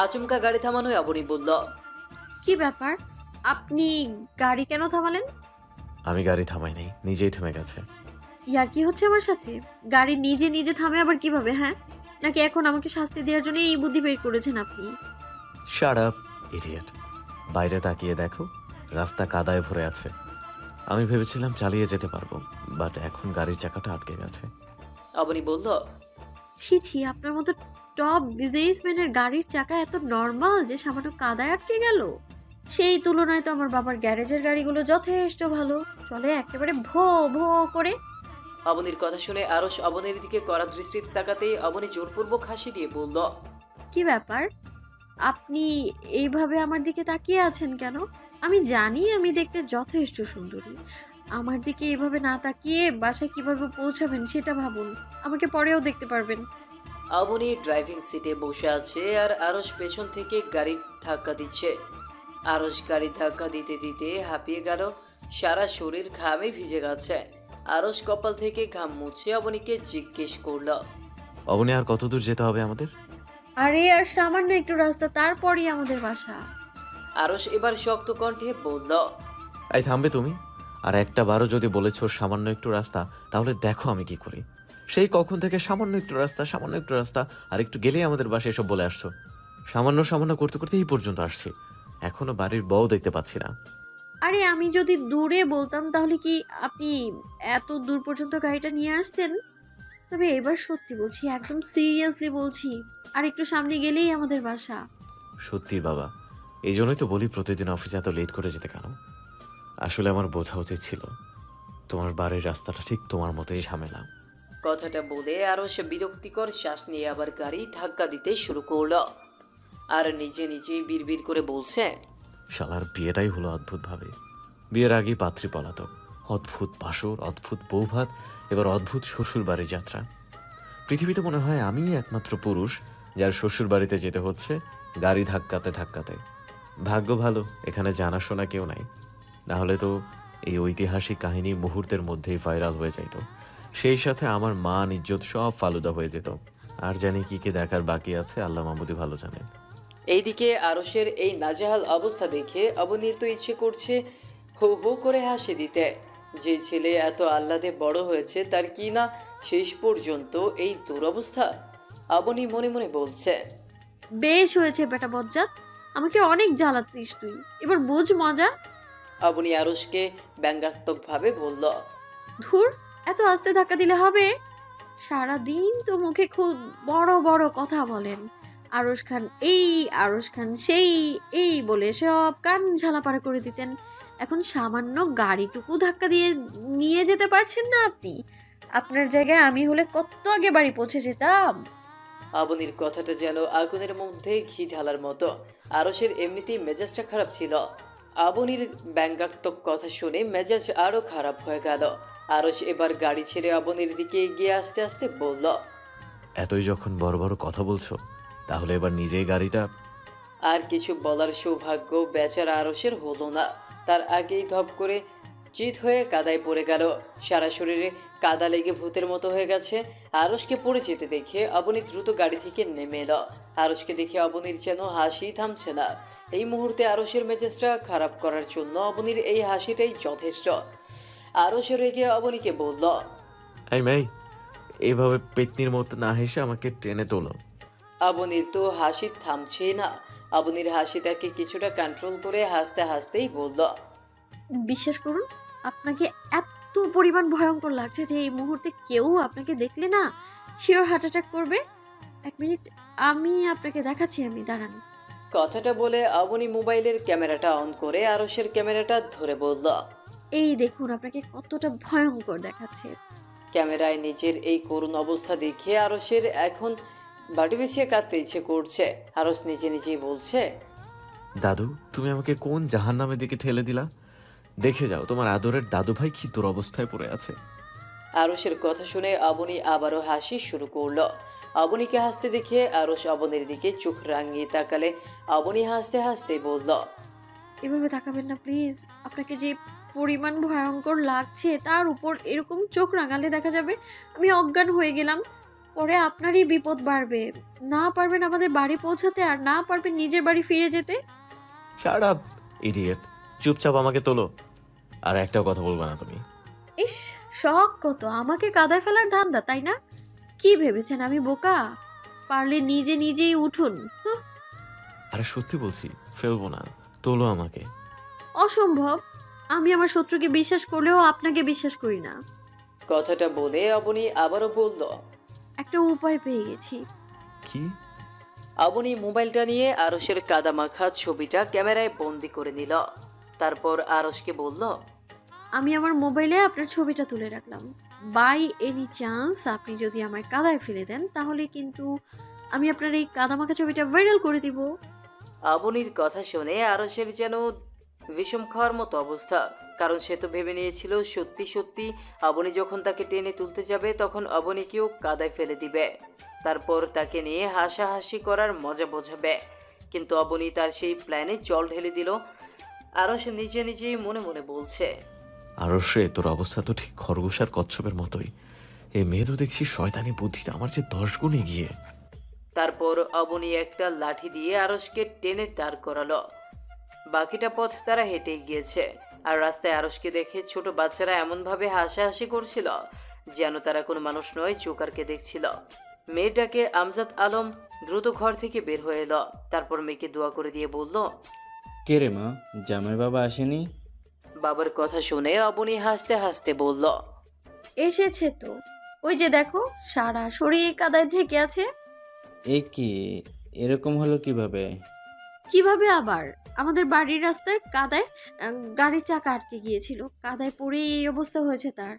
আচমকা গাড়ি থামানোয় অবনী বলল, কি ব্যাপার, আপনি গাড়ি কেন থামালেন? আমি গাড়ি থামাই নাই, নিজেই থেমে গেছে। ইয়ার কি হচ্ছে আমার সাথে? গাড়ি নিজে নিজে থামে আবার কিভাবে? হ্যাঁ, নাকি এখন আমাকে শাস্তি দেওয়ার জন্য এই বুদ্ধি বের করেছেন আপনি? Shut up idiot. বাইরে তাকিয়ে দেখো, রাস্তা কাদায় ভরে আছে। আমি ভেবেছিলাম চালিয়ে যেতে পারবো, বাট এখন গাড়ির চাকাটা আটকে গেছে। অবনী বলল, ছি ছি, আপনার মতো টপ বিজনেসম্যানের গাড়ির চাকা এত নর্মাল যে সামান্য কাদায় আটকে গেল? সেই তুলনায় তো আমার বাবার গ্যারেজের গাড়িগুলো যথেষ্ট ভালো চলে, একেবারে ভো ভো করে। অবনীর কথা শুনে আরস অবনীর দিকে কড়া দৃষ্টিতে তাকাতেই অবনী জোরপূর্বক হাসি দিয়ে বলল, কি ব্যাপার, আপনি এইভাবে আমার দিকে তাকিয়ে আছেন কেন? আমি জানি আমি দেখতে যথেষ্ট সুন্দরী। আমার দিকে এভাবে না তাকিয়ে বাসায় কিভাবে পৌঁছাবেন সেটা ভাবুন। আমাকে পরেও দেখতে পারবেন। অবনী ড্রাইভিং সিটে বসে আছে আর আরস পেছন থেকে গাড়ি ধাক্কা দিচ্ছে। আরস গাড়ি ধাক্কা দিতে দিতে হাঁপিয়ে গেল, সারা শরীর ঘামে ভিজে গেছে। আরস কপাল থেকে ঘাম মুছে অবনীকে জিজ্ঞেস করলো, অবনী আর কত দূর যেতে হবে আমাদের? আরে আর সামান্য একটু রাস্তা, তারপরই আমাদের বাসা। আরস এবার শক্ত কণ্ঠে বলল, এই থামবে তুমি? আর একটা বারও যদি বলেছো সামান্য একটু রাস্তা, তাহলে দেখো আমি কি করি। সেই কখন থেকে সামান্য একটু রাস্তা, সামান্য একটু রাস্তা, আর একটু গেলেই আমাদের বাসায় এসব বলে আসছো। সামান্য সামান্য করতে করতে এই পর্যন্ত আসছি, এখনো বাড়ির বউ দেখতে পাচ্ছি না। আরে আমি যদি দূরে বলতাম তাহলে কি আপনি এত দূর পর্যন্ত গাড়িটা নিয়ে আসতেন? তবে এবার সত্যি বলছি, একদম সিরিয়াসলি বলছি, আর একটু সামনে গেলেই আমাদের বাসা। সত্যি বাবা, এই জন্যই তো বলি প্রতিদিন অফিসে এত লেট করে যেতে কেন। আসলে আমার বোঝা উচিত ছিল তোমার বাড়ির রাস্তাটা ঠিক তোমার মতোই ঝামেলা। কথাটা বলে আরস বিরক্তিকর শ্বাস নিয়ে আবার গাড়ি ধাক্কা দিতে শুরু করলো আর নিজে নিজেই বিড়বিড় করে বলছে, শালার বিয়েটাই হলো অদ্ভুতভাবে। বিয়ের আগেই পাত্রী পলাতক, অদ্ভুত বাসর, অদ্ভুত বৌভাত, এবার অদ্ভুত শ্বশুর বাড়ির যাত্রা। পৃথিবীতে মনে হয় আমিই একমাত্র পুরুষ যার শ্বশুর বাড়িতে যেতে হচ্ছে গাড়ি ধাক্কাতে ধাক্কাতে। ভাগ্য ভালো এখানে জানাশোনা কেউ নাই, নাহলে তো এই ঐতিহাসিক কাহিনী মুহূর্তের মধ্যেই ভাইরাল হয়ে যেত। সেই সাথে আমার মান ইজ্জত সব ফালুদা হয়ে যেত। আর জানি কি কি দেখার বাকি আছে, আল্লাহ মাহমুদি ভালো জানেন। এইদিকে আরসের এই নাজেহাল অবস্থা দেখে অবনীর তো ইচ্ছে করছে হো হো করে হাসি দিতে। যে ছেলে এত আহ্লাদে বড় হয়েছে তার কি না শেষ পর্যন্ত এই দুরবস্থা। অবনী মনে মনে বলছে, বেশ হয়েছে বেটা বজ্জাত, আমাকে অনেক জ্বালাতিস তুই, এবার বুঝ মজা। অবনী আরসকে ব্যঙ্গাত্মকভাবে বলল, ধুর, এত আস্তে ধাক্কা দিলে হবে? সারাদিন তো মুখে খুব বড় বড় কথা বলেন। আরশ খান এই, আরশ খান সেই, এই বলে সব কান ঝালাপাড়া করে দিতেন। এখন সামান্য গাড়িটুকু ধাক্কা দিয়ে নিয়ে যেতে পারছেন না আপনি? আপনার জায়গায় আমি হলে কত আগে বাড়ি পৌঁছে যেতাম। অবনীর কথাটা যেন আগুনের মধ্যে ঘি ঢালার মতো। আরসের এমনিতেই মেজাজটা খারাপ ছিল, অবনীর ব্যঙ্গাত্মক কথা শুনে মেজাজ আরো খারাপ হয়ে গেল। আরস এবার গাড়ি ছেড়ে অবনীর দিকে এগিয়ে আস্তে আস্তে বলল, এতই যখন বড় বড় কথা বলছো, তাহলে এবার নিজেই গাড়িটা। আর কিছু বলার সৌভাগ্য বেচারা আরসের হলো না, তার আগেই ধপ করে চিত হয়ে কাদায় পড়ে গেল। সারা শরীরে কাদা লেগে ভূতের মতো হয়ে গেছে। আরসকে পড়ে যেতে দেখে অবনী দ্রুত গাড়ি থেকে নেমে এলো। আরসকে দেখে অবনীর যেন হাসি থামছে না। এই মুহূর্তে আরসের মেজাজটা খারাপ করার জন্য অবনীর এই হাসিটাই যথেষ্ট। আরসে রেগে অবনীকে বলল, এই মেয়ে, এইভাবে পেতনির মতো না হেসে আমাকে টেনে তোলো। অবনীর তো হাসি থামছেই না। অবনীর হাসিটাকে কিছুটা কন্ট্রোল করে হাসতে হাসতেই বলল, বিশ্বাস করুন, আপনাকে এত পরিমাণ ভয়ঙ্কর লাগছে যে এই মুহূর্তে কেউ আপনাকে দেখলে না শিওর হার্ট অ্যাটাক করবে। 1 মিনিট, আমি আপনাকে দেখাচ্ছি, আমি দাঁড়ান। কথাটা বলে অবনী মোবাইলের ক্যামেরাটা অন করে আরসের ক্যামেরাটা ধরে বলল, এই দেখুন আপনাকে কতটা ভয়ঙ্কর দেখাচ্ছে। ক্যামেরায় নিজের এই করুণ অবস্থা দেখে আরসের এখন বাড়ি বিছিয়ে কাঁদতে ইচ্ছে করছে। আরস নিজে নিজেই বলছে, দাদু, তুমি আমাকে কোন জাহান্নামের দিকে ঠেলে দিলা? দেখে যাও তোমার আদরের দাদু ভাই কি দুরবস্থায় পড়ে আছে। আরসের কথা শুনে অবনী আবারও হাসি শুরু করলো। অবনীকে হাসতে দেখে আরস অবনীর দিকে চোখ রাঙিয়ে তাকালে অবনী হাসতে হাসতে বলল, এভাবে তাকাবেন না প্লিজ। আপনাকে যে পরিমাণ ভয়ঙ্কর লাগছে তার উপর এরকম চোখ রাঙালে দেখা যাবে আমি অজ্ঞান হয়ে গেলাম। পরে আপনারই বিপদ বাড়বে। না পারবেন আমাদের বাড়ি পৌঁছাতে, আর না পারবেন নিজের বাড়ি ফিরে যেতে। শাট আপ ইডিয়েট, চুপচাপ আমাকে তোলো। আর একটাও কথা বলবা না তুমি। ইস, শখ কত আমাকে কাদায় ফেলার ধান্দা, তাই না? কি ভেবেছেন আমি বোকা? পারলে নিজে নিজেই উঠুন। হুঁ, আরে সত্যি বলছি, ফেলবো না, তোলো আমাকে। অসম্ভব। আমি আমার শত্রুকে বিশ্বাস করলেও আপনাকে বিশ্বাস করি না। কথাটা বলে অবনী আবারও বলল, একটা উপায় পেয়ে গেছি। কি? অবনী মোবাইলটা নিয়ে আরসের কাদামাখা ছবিটা ক্যামেরায় বন্দি করে নিল। তারপর আরসকে বলল, আমি আমার মোবাইলে আপনার ছবিটা তুলে রাখলাম। বাই এনি চান্স আপনি যদি আমায় কাদায় ফেলে দেন তাহলে কিন্তু আমি আপনার এই কাদামাখা ছবিটা ভাইরাল করে দিব। আবনির কথা শুনে আরশের যেন বিষম খাওয়ার মতো অবস্থা। কারণ সে তো ভেবে নিয়েছিল সত্যি সত্যি আবনি যখন তাকে টেনে তুলতে যাবে তখন আবনিকেও কাদায় ফেলে দিবে, তারপর তাকে নিয়ে হাসাহাসি করার মজা বোঝাবে। কিন্তু আবনি তার সেই প্ল্যানে জল ঢেলে দিল। আরশ নিজে নিজেই মনে মনে বলছে, আরশে তোর অবস্থা তো ঠিক খরগোশ আর কচ্ছপের মতোই। এই মেয়ে তো দেখছি শয়তানি বুদ্ধিতে আমার যে 10 গুণ এগিয়ে। তারপর অবনী একটা লাঠি দিয়ে আরশকে টেনে দাঁড় করালো। বাকিটা পথ তারা হেঁটে গিয়েছে, আর রাস্তায় আরশকে দেখে ছোট বাচ্চারা এমনভাবে হাসাহাসি করছিল যেন তারা কোনো মানুষ নয়, জোকারকে দেখছিল। মেয়েটাকে আমজাদ আলম দ্রুত ঘর থেকে বের হয়ে এলো, তারপর মেয়েকে দোয়া করে দিয়ে বলল, কে রে মা, জামাই বাবা আসেনি? বাবার কথা শুনে অবনী হাসতে হাসতে বলল, এসেছে তো, ওই যে দেখো সারা শরীর কাদায় ঢেকে আছে। এ কি, এরকম হলো কিভাবে? কিভাবে আবার, আমাদের বাড়ির রাস্তায় কাদায় গাড়ির চাকা আটকে গিয়েছিল, কাদায় পড়ে এই অবস্থা হয়েছে তার।